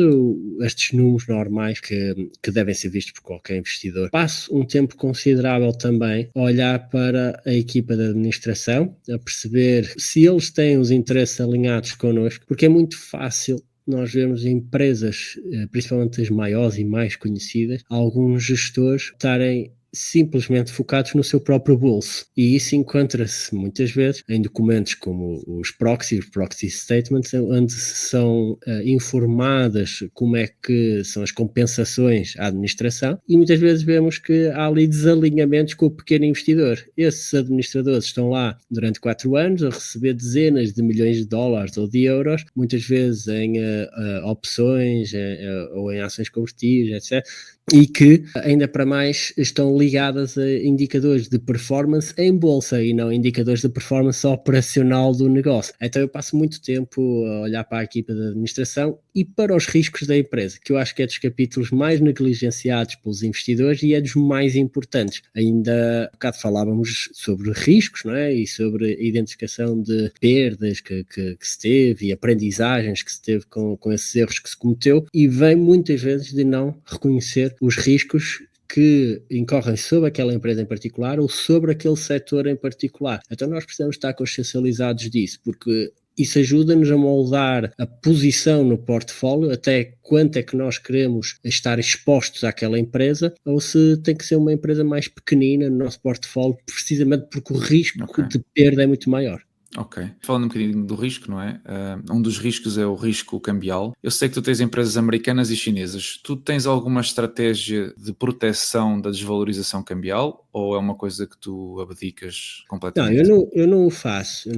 estes números normais que devem ser vistos por qualquer investidor. Passo um tempo considerável também a olhar para a equipa de administração, a perceber se eles têm os interesses alinhados connosco, porque é muito fácil nós vemos empresas, principalmente as maiores e mais conhecidas, alguns gestores estarem simplesmente focados no seu próprio bolso, e isso encontra-se muitas vezes em documentos como os proxy statements, onde são informadas como é que são as compensações à administração, e muitas vezes vemos que há ali desalinhamentos com o pequeno investidor. Esses administradores estão lá durante 4 anos a receber dezenas de milhões de dólares ou de euros, muitas vezes em opções ou em ações convertíveis, etc., e que, ainda para mais, estão ligadas a indicadores de performance em bolsa e não indicadores de performance operacional do negócio. Então eu passo muito tempo a olhar para a equipa de administração e para os riscos da empresa, que eu acho que é dos capítulos mais negligenciados pelos investidores e é dos mais importantes. Ainda há bocado falávamos sobre riscos, não é? E sobre a identificação de perdas que se teve e aprendizagens que se teve com esses erros que se cometeu, e vem muitas vezes de não reconhecer os riscos que incorrem sobre aquela empresa em particular ou sobre aquele setor em particular. Então nós precisamos estar consciencializados disso, porque isso ajuda-nos a moldar a posição no portfólio, até quanto é que nós queremos estar expostos àquela empresa, ou se tem que ser uma empresa mais pequenina no nosso portfólio, precisamente porque o risco de perda é muito maior. Ok. Falando um bocadinho do risco, não é? Um dos riscos é o risco cambial. Eu sei que tu tens empresas americanas e chinesas. Tu tens alguma estratégia de proteção da desvalorização cambial ou é uma coisa que tu abdicas Não, completamente? eu não o faço,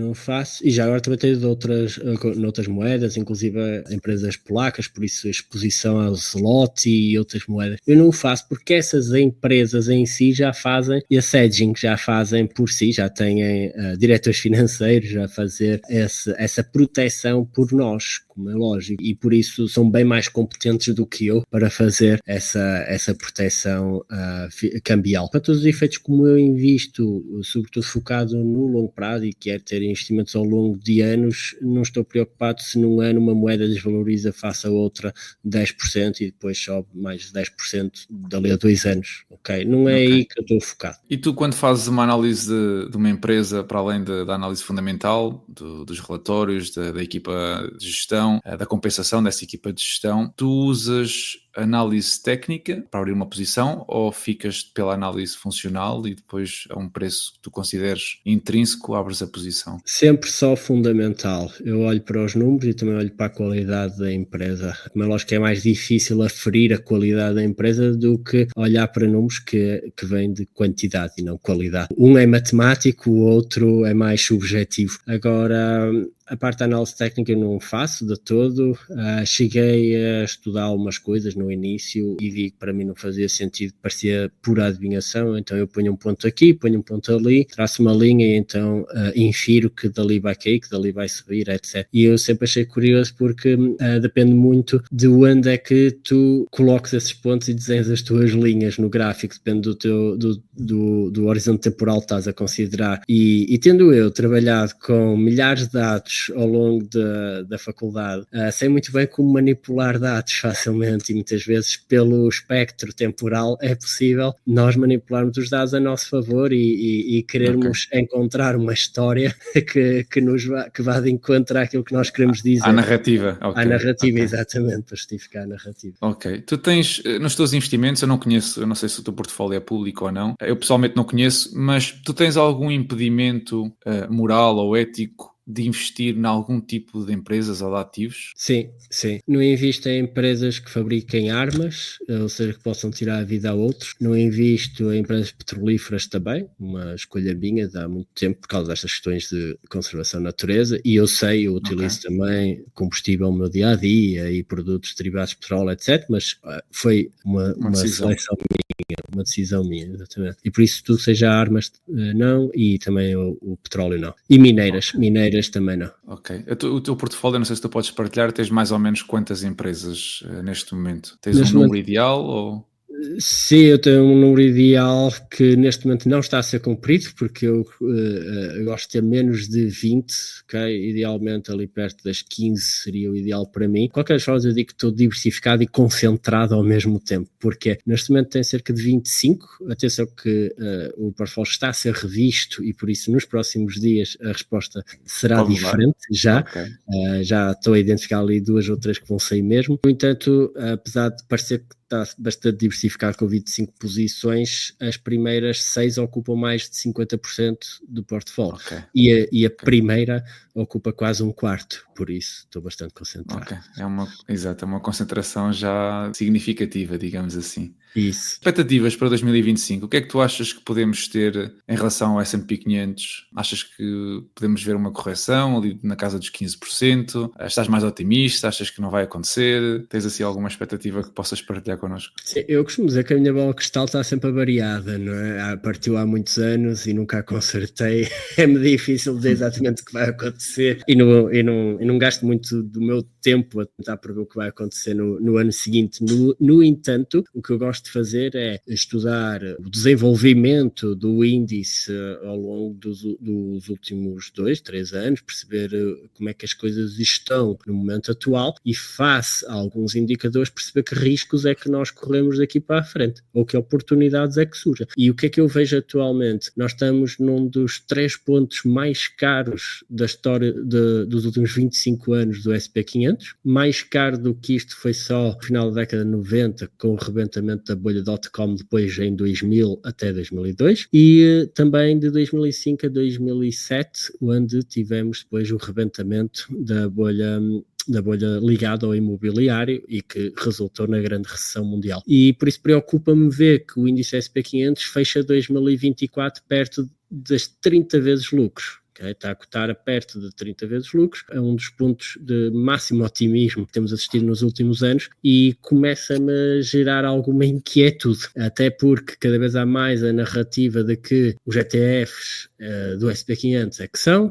e já agora também tenho noutras moedas, inclusive empresas polacas, por isso a exposição ao zloty e outras moedas. Eu não o faço porque essas empresas em si já fazem, e a hedging já fazem por si, já têm diretores financeiros a fazer essa proteção por nós, como é lógico, e por isso são bem mais competentes do que eu para fazer essa proteção cambial. Para todos os efeitos, como eu invisto, sobretudo focado no longo prazo e quero ter investimentos ao longo de anos, não estou preocupado se num ano uma moeda desvaloriza face a outra 10% e depois sobe mais 10% dali a 2 anos, ok? Não é aí que eu estou focado. E tu, quando fazes uma análise de uma empresa, para além da análise fundamental, dos relatórios, da equipa de gestão, da compensação dessa equipa de gestão, tu usas análise técnica para abrir uma posição ou ficas pela análise funcional e depois a um preço que tu consideres intrínseco abres a posição? Sempre só fundamental. Eu olho para os números e também olho para a qualidade da empresa. Mas lógico que é mais difícil aferir a qualidade da empresa do que olhar para números que vêm de quantidade e não qualidade. Um é matemático, o outro é mais subjetivo. Agora, a parte da análise técnica eu não faço de todo. Cheguei a estudar algumas coisas no início e vi que para mim não fazia sentido, parecia pura adivinhação, então eu ponho um ponto aqui, ponho um ponto ali, traço uma linha e então infiro que dali vai cair, que dali vai subir, etc. E eu sempre achei curioso porque depende muito de onde é que tu coloques esses pontos e desenhas as tuas linhas no gráfico, depende do horizonte temporal que estás a considerar. E tendo eu trabalhado com milhares de dados ao longo da faculdade, sei muito bem como manipular dados facilmente e muitas vezes pelo espectro temporal é possível nós manipularmos os dados a nosso favor e querermos encontrar uma história que vá de encontro àquilo que nós queremos dizer. À narrativa. À narrativa, exatamente, para justificar a narrativa. Ok. Tu tens, nos teus investimentos, eu não sei se o teu portfólio é público ou não, eu pessoalmente não conheço, mas tu tens algum impedimento moral ou ético de investir em algum tipo de empresas ou de ativos? Sim. Não invisto em empresas que fabriquem armas, ou seja, que possam tirar a vida a outros. Não invisto em empresas petrolíferas também, uma escolha minha de há muito tempo por causa destas questões de conservação da natureza, e eu utilizo também combustível no meu dia-a-dia e produtos derivados de petróleo, etc., mas foi uma seleção minha, uma decisão minha, exatamente. E por isso tudo seja armas, não, e também o petróleo não. E mineiras também não. Ok. O teu portfólio, não sei se tu podes partilhar, tens mais ou menos quantas empresas neste momento? Tens Neste número ideal ou... Sim, eu tenho um número ideal que neste momento não está a ser cumprido, porque eu gosto de ter menos de 20, ok? Idealmente ali perto das 15 seria o ideal para mim. De qualquer forma, eu digo que estou diversificado e concentrado ao mesmo tempo, porque neste momento tem cerca de 25, atenção que o portfólio está a ser revisto e por isso nos próximos dias a resposta será diferente, já estou a identificar ali 2 ou 3 que vão sair mesmo. No entanto, apesar de parecer que está bastante diversificado com 25 posições, as primeiras 6 ocupam mais de 50% do portfólio. E a primeira ocupa quase um quarto, por isso estou bastante concentrado. É uma concentração já significativa, digamos assim. Isso. Expectativas para 2025, o que é que tu achas que podemos ter em relação ao S&P 500? Achas que podemos ver uma correção ali na casa dos 15%? Estás mais otimista? Achas que não vai acontecer? Tens assim alguma expectativa que possas partilhar connosco? Sim, eu costumo dizer que a minha bola de cristal está sempre variada, não é? Partiu há muitos anos e nunca a consertei. É-me difícil dizer exatamente o que vai acontecer e não gasto muito do meu tempo a tentar prever o que vai acontecer no ano seguinte. No entanto, o que eu gosto gosto de fazer é estudar o desenvolvimento do índice ao longo dos últimos 2, 3 anos, perceber como é que as coisas estão no momento atual e, face a alguns indicadores, perceber que riscos é que nós corremos daqui para a frente ou que oportunidades é que surgem. E o que é que eu vejo atualmente? Nós estamos num dos 3 pontos mais caros da história dos últimos 25 anos do SP500, mais caro do que isto foi só no final da década de 90, com o rebentamento da bolha .com depois em 2000 até 2002, e também de 2005 a 2007, onde tivemos depois o rebentamento da bolha ligada ao imobiliário e que resultou na grande recessão mundial. E por isso preocupa-me ver que o índice SP500 fecha 2024 perto das 30 vezes lucros. Okay? Está a cotar a perto de 30 vezes lucros, é um dos pontos de máximo otimismo que temos assistido nos últimos anos e começa-me a gerar alguma inquietude, até porque cada vez há mais a narrativa de que os ETFs do SP500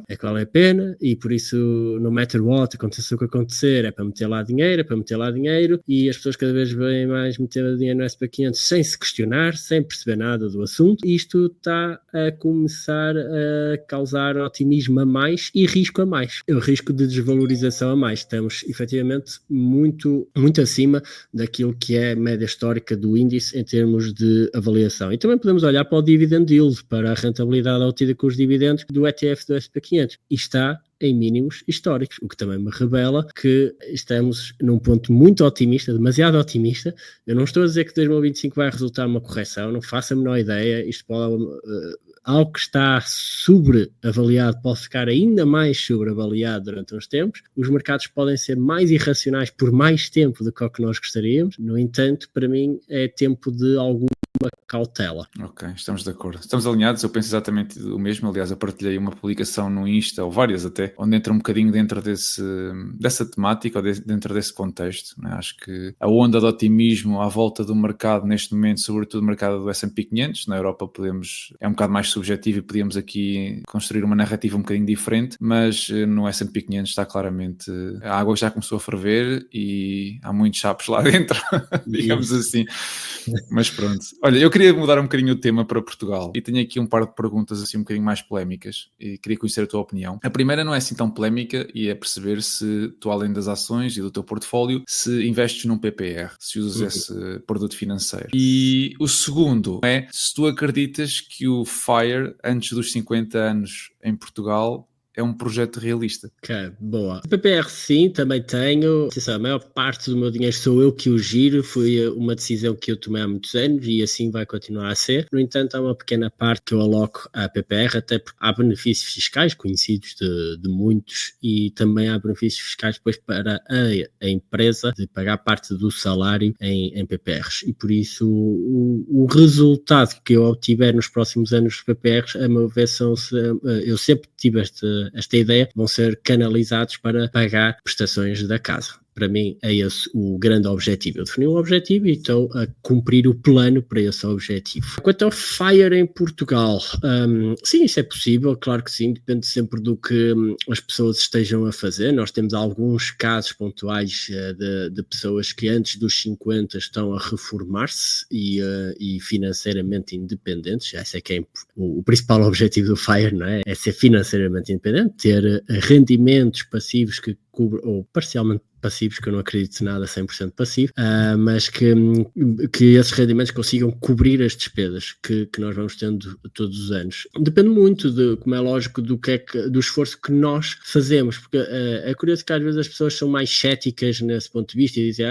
é que vale a pena e por isso, no matter what, aconteça o que acontecer, é para meter lá dinheiro e as pessoas cada vez vêm mais meter dinheiro no SP500 sem se questionar, sem perceber nada do assunto. Isto está a começar a causar otimismo a mais e risco a mais. O risco de desvalorização a mais. Estamos efetivamente muito, muito acima daquilo que é a média histórica do índice em termos de avaliação. E também podemos olhar para o dividend yield, para a rentabilidade obtida com os dividendos do ETF do SP500. E está em mínimos históricos, o que também me revela que estamos num ponto muito otimista, demasiado otimista. Eu não estou a dizer que 2025 vai resultar uma correção, não faço a menor ideia. Isto pode... algo que está sobreavaliado pode ficar ainda mais sobreavaliado durante uns tempos. Os mercados podem ser mais irracionais por mais tempo do que o que nós gostaríamos. No entanto, para mim é tempo de alguma cautela. Ok, estamos de acordo. Estamos alinhados, eu penso exatamente o mesmo. Aliás, eu partilhei uma publicação no Insta, ou várias até, onde entra um bocadinho dentro dessa temática, ou dentro desse contexto. Né? Acho que a onda de otimismo à volta do mercado neste momento, sobretudo o mercado do S&P 500, na Europa é um bocado mais subjetivo e podíamos aqui construir uma narrativa um bocadinho diferente, mas no S&P 500 está claramente, a água já começou a ferver e há muitos sapos lá dentro, digamos assim. Mas pronto. Olha, eu queria mudar um bocadinho o tema para Portugal e tenho aqui um par de perguntas assim um bocadinho mais polémicas e queria conhecer a tua opinião. A primeira não é assim tão polémica e é perceber se tu, além das ações e do teu portfólio, se investes num PPR, se usas esse produto financeiro. E o segundo é se tu acreditas que o FIRE, antes dos 50 anos em Portugal, é um projeto realista. Ok, boa. O PPR sim, também tenho. A maior parte do meu dinheiro sou eu que o giro, foi uma decisão que eu tomei há muitos anos e assim vai continuar a ser. No entanto, há uma pequena parte que eu aloco à PPR, até porque há benefícios fiscais conhecidos de muitos e também há benefícios fiscais depois para a empresa de pagar parte do salário em PPRs. E por isso o resultado que eu obtiver nos próximos anos dos PPRs, a meu ver, eu sempre tive esta ideia, vão ser canalizados para pagar prestações da casa. Para mim é esse o grande objetivo. Eu defini um objetivo e estou a cumprir o plano para esse objetivo. Quanto ao FIRE em Portugal, sim, isso é possível, claro que sim, depende sempre do que as pessoas estejam a fazer. Nós temos alguns casos pontuais de pessoas que antes dos 50 estão a reformar-se e financeiramente independentes. Esse é que é o principal objetivo do FIRE, não é? É ser financeiramente independente, ter rendimentos passivos que cubram, ou parcialmente passivos, que eu não acredito nada 100% passivo, mas que esses rendimentos consigam cobrir as despesas que nós vamos tendo todos os anos. Depende muito, como é lógico, do esforço que nós fazemos, porque é curioso que às vezes as pessoas são mais céticas nesse ponto de vista e dizem,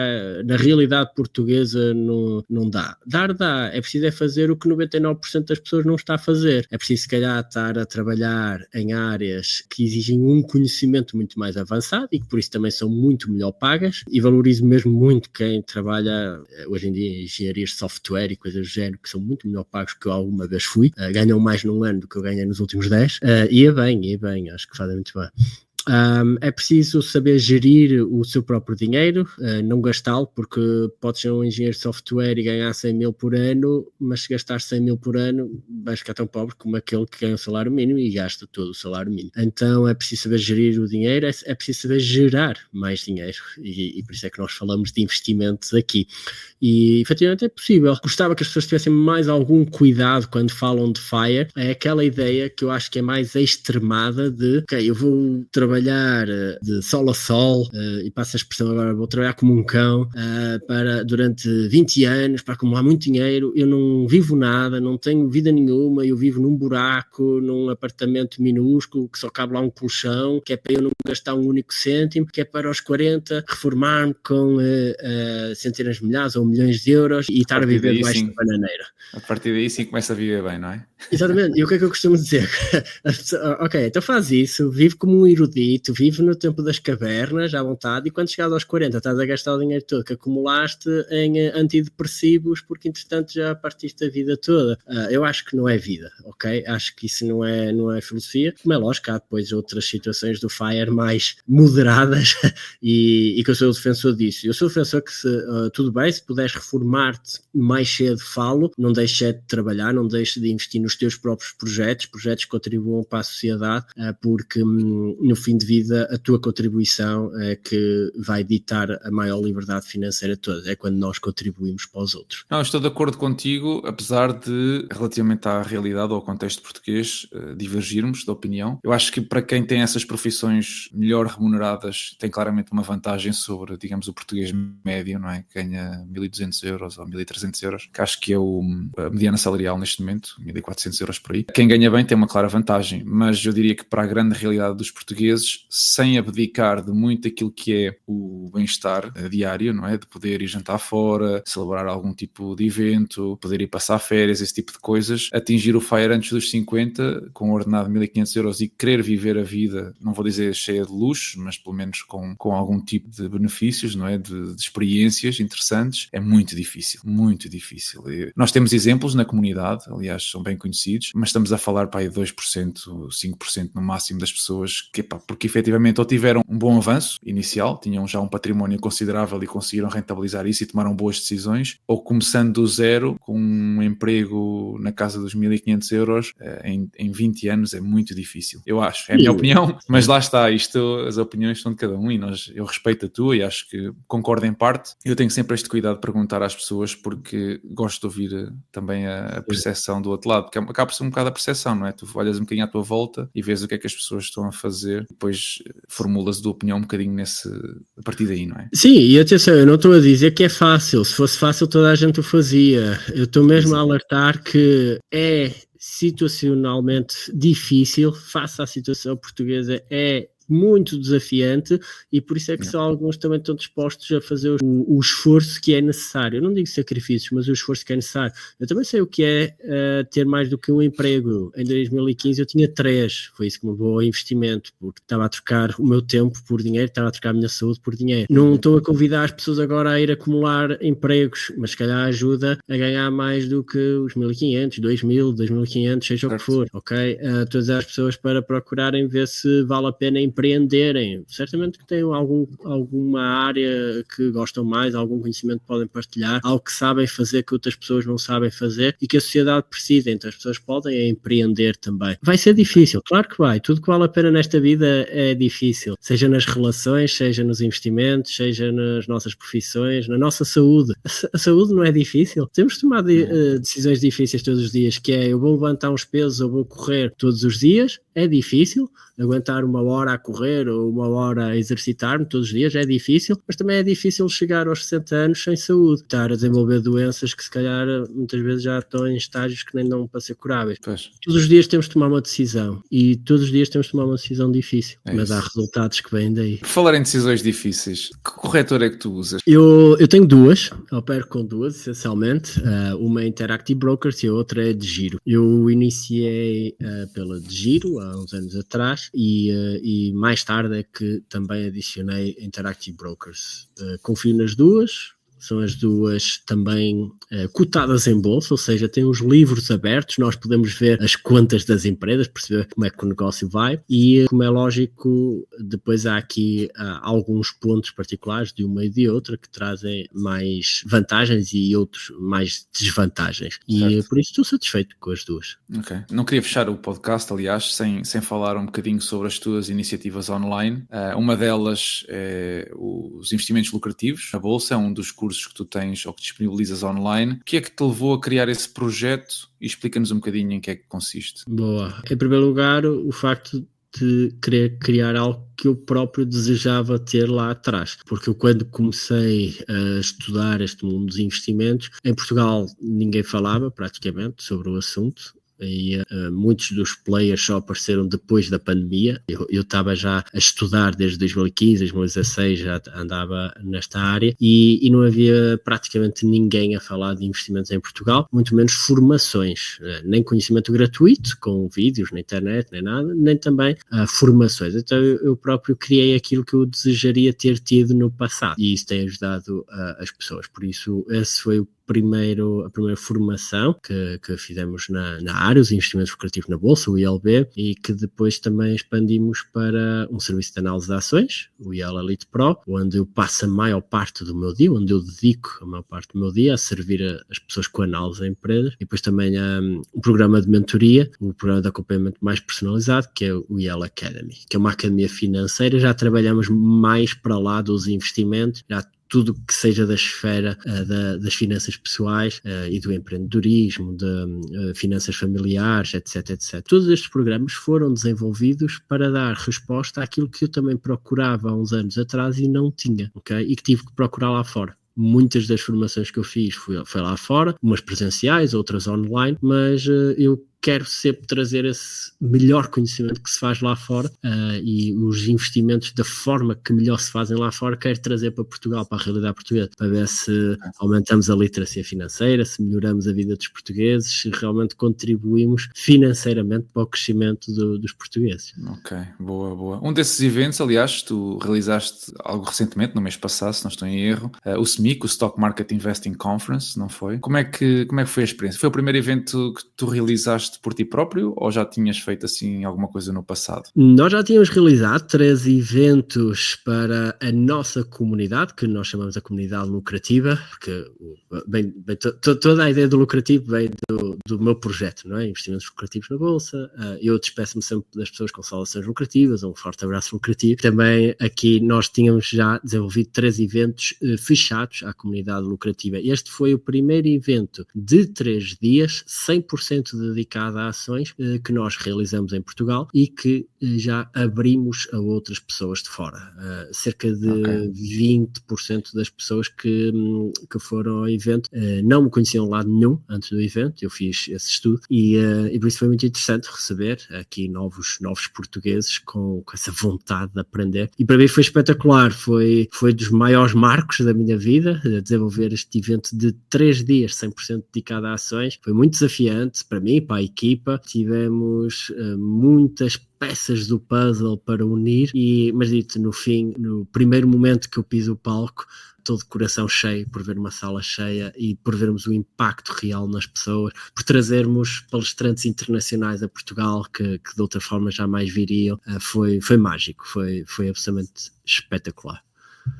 na realidade portuguesa não dá. Dá, é preciso fazer o que 99% das pessoas não está a fazer. É preciso, se calhar, estar a trabalhar em áreas que exigem um conhecimento muito mais avançado e que por isso também são muito melhor pagas, e valorizo mesmo muito quem trabalha hoje em dia em engenharias de software e coisas do género, que são muito melhor pagos que eu alguma vez fui, ganham mais num ano do que eu ganhei nos últimos 10, e é bem, acho que fazem muito bem. É preciso saber gerir o seu próprio dinheiro, não gastá-lo, porque podes ser um engenheiro de software e ganhar 100 mil por ano, mas se gastar 100 mil por ano, vais ficar tão pobre como aquele que ganha o salário mínimo e gasta todo o salário mínimo. Então é preciso saber gerir o dinheiro, é preciso saber gerar mais dinheiro, e por isso é que nós falamos de investimentos aqui. E efetivamente é possível. Gostava que as pessoas tivessem mais algum cuidado quando falam de FIRE. É aquela ideia que eu acho que é mais extremada de, ok, eu vou trabalhar de sol a sol, e passo a expressão agora, vou trabalhar como um cão durante 20 anos para acumular muito dinheiro, eu não vivo nada, não tenho vida nenhuma, eu vivo num buraco, num apartamento minúsculo que só cabe lá um colchão, que é para eu não gastar um único cêntimo, que é para aos 40 reformar-me com centenas de milhares ou milhões de euros e estar a viver debaixo da bananeira. A partir daí sim começa a viver bem, não é? Exatamente, e o que é que eu costumo dizer? Ok, então faz isso, vive como um erudito, vive no tempo das cavernas, à vontade, e quando chegares aos 40 estás a gastar o dinheiro todo que acumulaste em antidepressivos, porque entretanto já partiste a vida toda. Eu acho que não é vida, ok? Acho que isso não é filosofia, como é lógico, há depois outras situações do FIRE mais moderadas e que eu sou o defensor disso. Eu sou o defensor que tudo bem, se puderes reformar-te mais cedo, falo, não deixes de trabalhar, não deixes de investir nos teus próprios projetos que contribuam para a sociedade, porque no fim de vida a tua contribuição é que vai ditar a maior liberdade financeira de todas, é quando nós contribuímos para os outros. Não, estou de acordo contigo, apesar de, relativamente à realidade ou ao contexto português, divergirmos de opinião. Eu acho que para quem tem essas profissões melhor remuneradas, tem claramente uma vantagem sobre, digamos, o português médio, não é? Que ganha 1.200 euros ou 1.300 euros, que acho que é a mediana salarial neste momento, 1.400 euros por aí. Quem ganha bem tem uma clara vantagem, mas eu diria que para a grande realidade dos portugueses, sem abdicar de muito aquilo que é o bem-estar diário, não é? De poder ir jantar fora, celebrar algum tipo de evento, poder ir passar férias, esse tipo de coisas, atingir o FIRE antes dos 50, com um ordenado de 1.500 euros e querer viver a vida, não vou dizer cheia de luxo, mas pelo menos com algum tipo de benefícios, não é? De experiências interessantes, é muito difícil, muito difícil. Nós temos exemplos na comunidade, aliás, são bem conhecidos, mas estamos a falar para aí 2%, 5% no máximo das pessoas porque efetivamente ou tiveram um bom avanço inicial, tinham já um património considerável e conseguiram rentabilizar isso e tomaram boas decisões, ou começando do zero, com um emprego na casa dos 1.500 euros, em 20 anos é muito difícil. Eu acho, é a minha opinião, mas lá está, as opiniões são de cada um e eu respeito a tua e acho que concordo em parte. Eu tenho sempre este cuidado de perguntar às pessoas porque gosto de ouvir também a percepção do outro lado, porque acaba por ser um bocado a percepção, não é? Tu olhas um bocadinho à tua volta e vês o que é que as pessoas estão a fazer, depois formulas a tua opinião um bocadinho a partir daí, não é? Sim, e atenção, eu não estou a dizer que é fácil, se fosse fácil toda a gente o fazia, eu estou mesmo a alertar que é situacionalmente difícil, face à situação portuguesa, é muito desafiante e por isso é que só alguns também estão dispostos a fazer o esforço que é necessário. Eu não digo sacrifícios, mas o esforço que é necessário. Eu também sei o que é ter mais do que um emprego. Em 2015 eu tinha 3, foi isso que me levou ao investimento, porque estava a trocar o meu tempo por dinheiro, estava a trocar a minha saúde por dinheiro. Não estou a convidar as pessoas agora a ir acumular empregos, mas se calhar ajuda a ganhar mais do que os 1.500, 2.000, 2.500, seja o que for, ok? Todas as pessoas para procurarem ver se vale a pena empreenderem. Certamente que têm alguma área que gostam mais, algum conhecimento que podem partilhar, algo que sabem fazer que outras pessoas não sabem fazer e que a sociedade precisa, então as pessoas podem empreender também. Vai ser difícil, claro que vai. Tudo que vale a pena nesta vida é difícil, seja nas relações, seja nos investimentos, seja nas nossas profissões, na nossa saúde. A saúde não é difícil. Temos de tomar decisões difíceis todos os dias, que é eu vou levantar uns pesos ou vou correr todos os dias, é difícil. Aguentar 1 hora a correr ou 1 hora a exercitar-me todos os dias é difícil, mas também é difícil chegar aos 60 anos sem saúde, estar a desenvolver doenças que se calhar muitas vezes já estão em estágios que nem dão para ser curáveis. Pois. Todos os dias temos de tomar uma decisão e todos os dias temos de tomar uma decisão difícil, mas há resultados que vêm daí. Por falar em decisões difíceis, que corretor é que tu usas? Eu tenho 2, eu opero com 2 essencialmente, uma é Interactive Brokers e a outra é DEGIRO. Eu iniciei pela DEGIRO há uns anos atrás e mais tarde é que também adicionei Interactive Brokers. Confio nas duas, são as duas também cotadas em bolsa, ou seja, têm os livros abertos, nós podemos ver as contas das empresas, perceber como é que o negócio vai e, como é lógico, depois há aqui alguns pontos particulares de uma e de outra que trazem mais vantagens e outros mais desvantagens. E por isso estou satisfeito com as duas. Ok. Não queria fechar o podcast, aliás, sem falar um bocadinho sobre as tuas iniciativas online. Uma delas é os investimentos lucrativos. A Bolsa é um dos cursos que tu tens ou que disponibilizas online. O que é que te levou a criar esse projeto? E explica-nos um bocadinho em que é que consiste. Boa. Em primeiro lugar, o facto de querer criar algo que eu próprio desejava ter lá atrás, porque eu quando comecei a estudar este mundo dos investimentos, em Portugal ninguém falava praticamente sobre o assunto, e muitos dos players só apareceram depois da pandemia. Eu estava já a estudar desde 2015, 2016, já andava nesta área e não havia praticamente ninguém a falar de investimentos em Portugal, muito menos formações, nem conhecimento gratuito com vídeos na internet, nem nada, nem também formações. Então eu próprio criei aquilo que eu desejaria ter tido no passado e isso tem ajudado as pessoas. Por isso esse foi a primeira formação que fizemos na área, os investimentos lucrativos na Bolsa, o ILB, e que depois também expandimos para um serviço de análise de ações, o IEL Elite Pro, onde eu passo a maior parte do meu dia, onde eu dedico a maior parte do meu dia a servir as pessoas com análise a empresas, e depois também um programa de mentoria, o programa de acompanhamento mais personalizado, que é o IEL Academy, que é uma academia financeira. Já trabalhamos mais para lá dos investimentos, já tudo que seja da esfera das finanças pessoais e do empreendedorismo, de finanças familiares, etc, etc. Todos estes programas foram desenvolvidos para dar resposta àquilo que eu também procurava há uns anos atrás e não tinha, ok? E que tive que procurar lá fora. Muitas das formações que eu fiz foi lá fora, umas presenciais, outras online, mas eu quero sempre trazer esse melhor conhecimento que se faz lá fora e os investimentos da forma que melhor se fazem lá fora, quero trazer para Portugal, para a realidade portuguesa, para ver se aumentamos a literacia financeira, se melhoramos a vida dos portugueses, se realmente contribuímos financeiramente para o crescimento dos portugueses. Ok, boa, boa. Um desses eventos, aliás, tu realizaste algo recentemente, no mês passado, se não estou em erro, o SMIC, o Stock Market Investing Conference, não foi? Como é que foi a experiência? Foi o primeiro evento que tu realizaste por ti próprio ou já tinhas feito assim alguma coisa no passado? Nós já tínhamos realizado 3 eventos para a nossa comunidade, que nós chamamos a comunidade lucrativa, porque toda a ideia do lucrativo vem do meu projeto, não é? Investimentos lucrativos na Bolsa. Eu despeço-me sempre das pessoas com saudações lucrativas, um forte abraço lucrativo. Também aqui nós tínhamos já desenvolvido 3 eventos fechados à comunidade lucrativa. Este foi o primeiro evento de 3 dias, 100% dedicado a ações que nós realizamos em Portugal e que já abrimos a outras pessoas de fora. Cerca de 20% das pessoas que foram ao evento não me conheciam de lado nenhum antes do evento. Eu fiz esse estudo e por isso foi muito interessante receber aqui novos portugueses com essa vontade de aprender, e para mim foi espetacular. Foi dos maiores marcos da minha vida desenvolver este evento de 3 dias 100% dedicado a ações. Foi muito desafiante para mim, para a equipa. Tivemos muitas peças do puzzle para unir, mas dito no fim, no primeiro momento que eu piso o palco, todo de coração cheio por ver uma sala cheia e por vermos o impacto real nas pessoas, por trazermos palestrantes internacionais a Portugal que de outra forma jamais viriam. Foi mágico, foi absolutamente espetacular.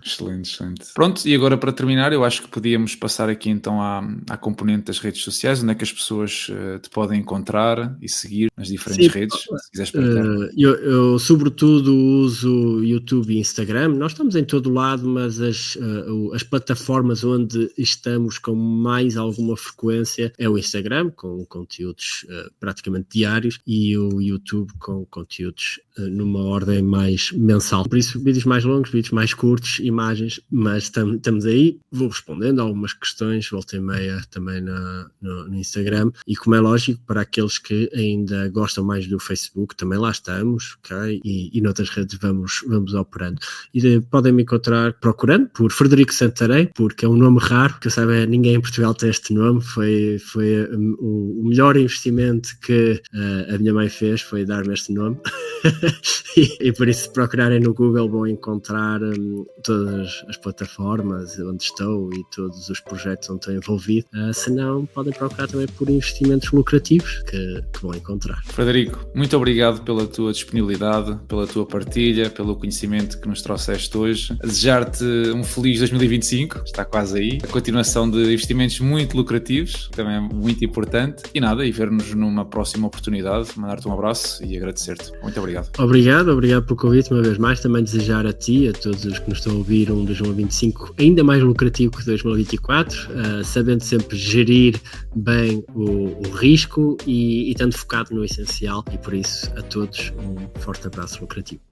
Excelente, excelente. Pronto, e agora para terminar, eu acho que podíamos passar aqui então à componente das redes sociais, onde é que as pessoas te podem encontrar e seguir nas diferentes redes, se quiseres partilhar. Eu sobretudo uso YouTube e Instagram. Nós estamos em todo lado, mas as plataformas onde estamos com mais alguma frequência é o Instagram, com conteúdos praticamente diários, e o YouTube com conteúdos numa ordem mais mensal. Por isso, vídeos mais longos, vídeos mais curtos, imagens, mas estamos aí. Vou respondendo a algumas questões, volta e meia também no Instagram, e como é lógico, para aqueles que ainda gostam mais do Facebook, também lá estamos, ok? E noutras redes vamos operando. E podem me encontrar procurando por Frederico Santarém, porque é um nome raro, que eu saiba, ninguém em Portugal tem este nome. Foi o melhor investimento que a minha mãe fez, foi dar-me este nome. E por isso, se procurarem no Google, vão encontrar todas as plataformas onde estou e todos os projetos onde estou envolvido. Se não, podem procurar também por investimentos lucrativos que vão encontrar. Frederico, muito obrigado pela tua disponibilidade, pela tua partilha, pelo conhecimento que nos trouxeste hoje. A desejar-te um feliz 2025, está quase aí. A continuação de investimentos muito lucrativos, também é muito importante. E nada, e ver-nos numa próxima oportunidade. Mandar-te um abraço e agradecer-te. Muito obrigado. Obrigado pelo convite uma vez mais. Também desejar a ti, a todos os que nos estão a ouvir, um 2025 ainda mais lucrativo que 2024, sabendo sempre gerir bem o risco e estando focado no essencial. E por isso, a todos, um forte abraço lucrativo.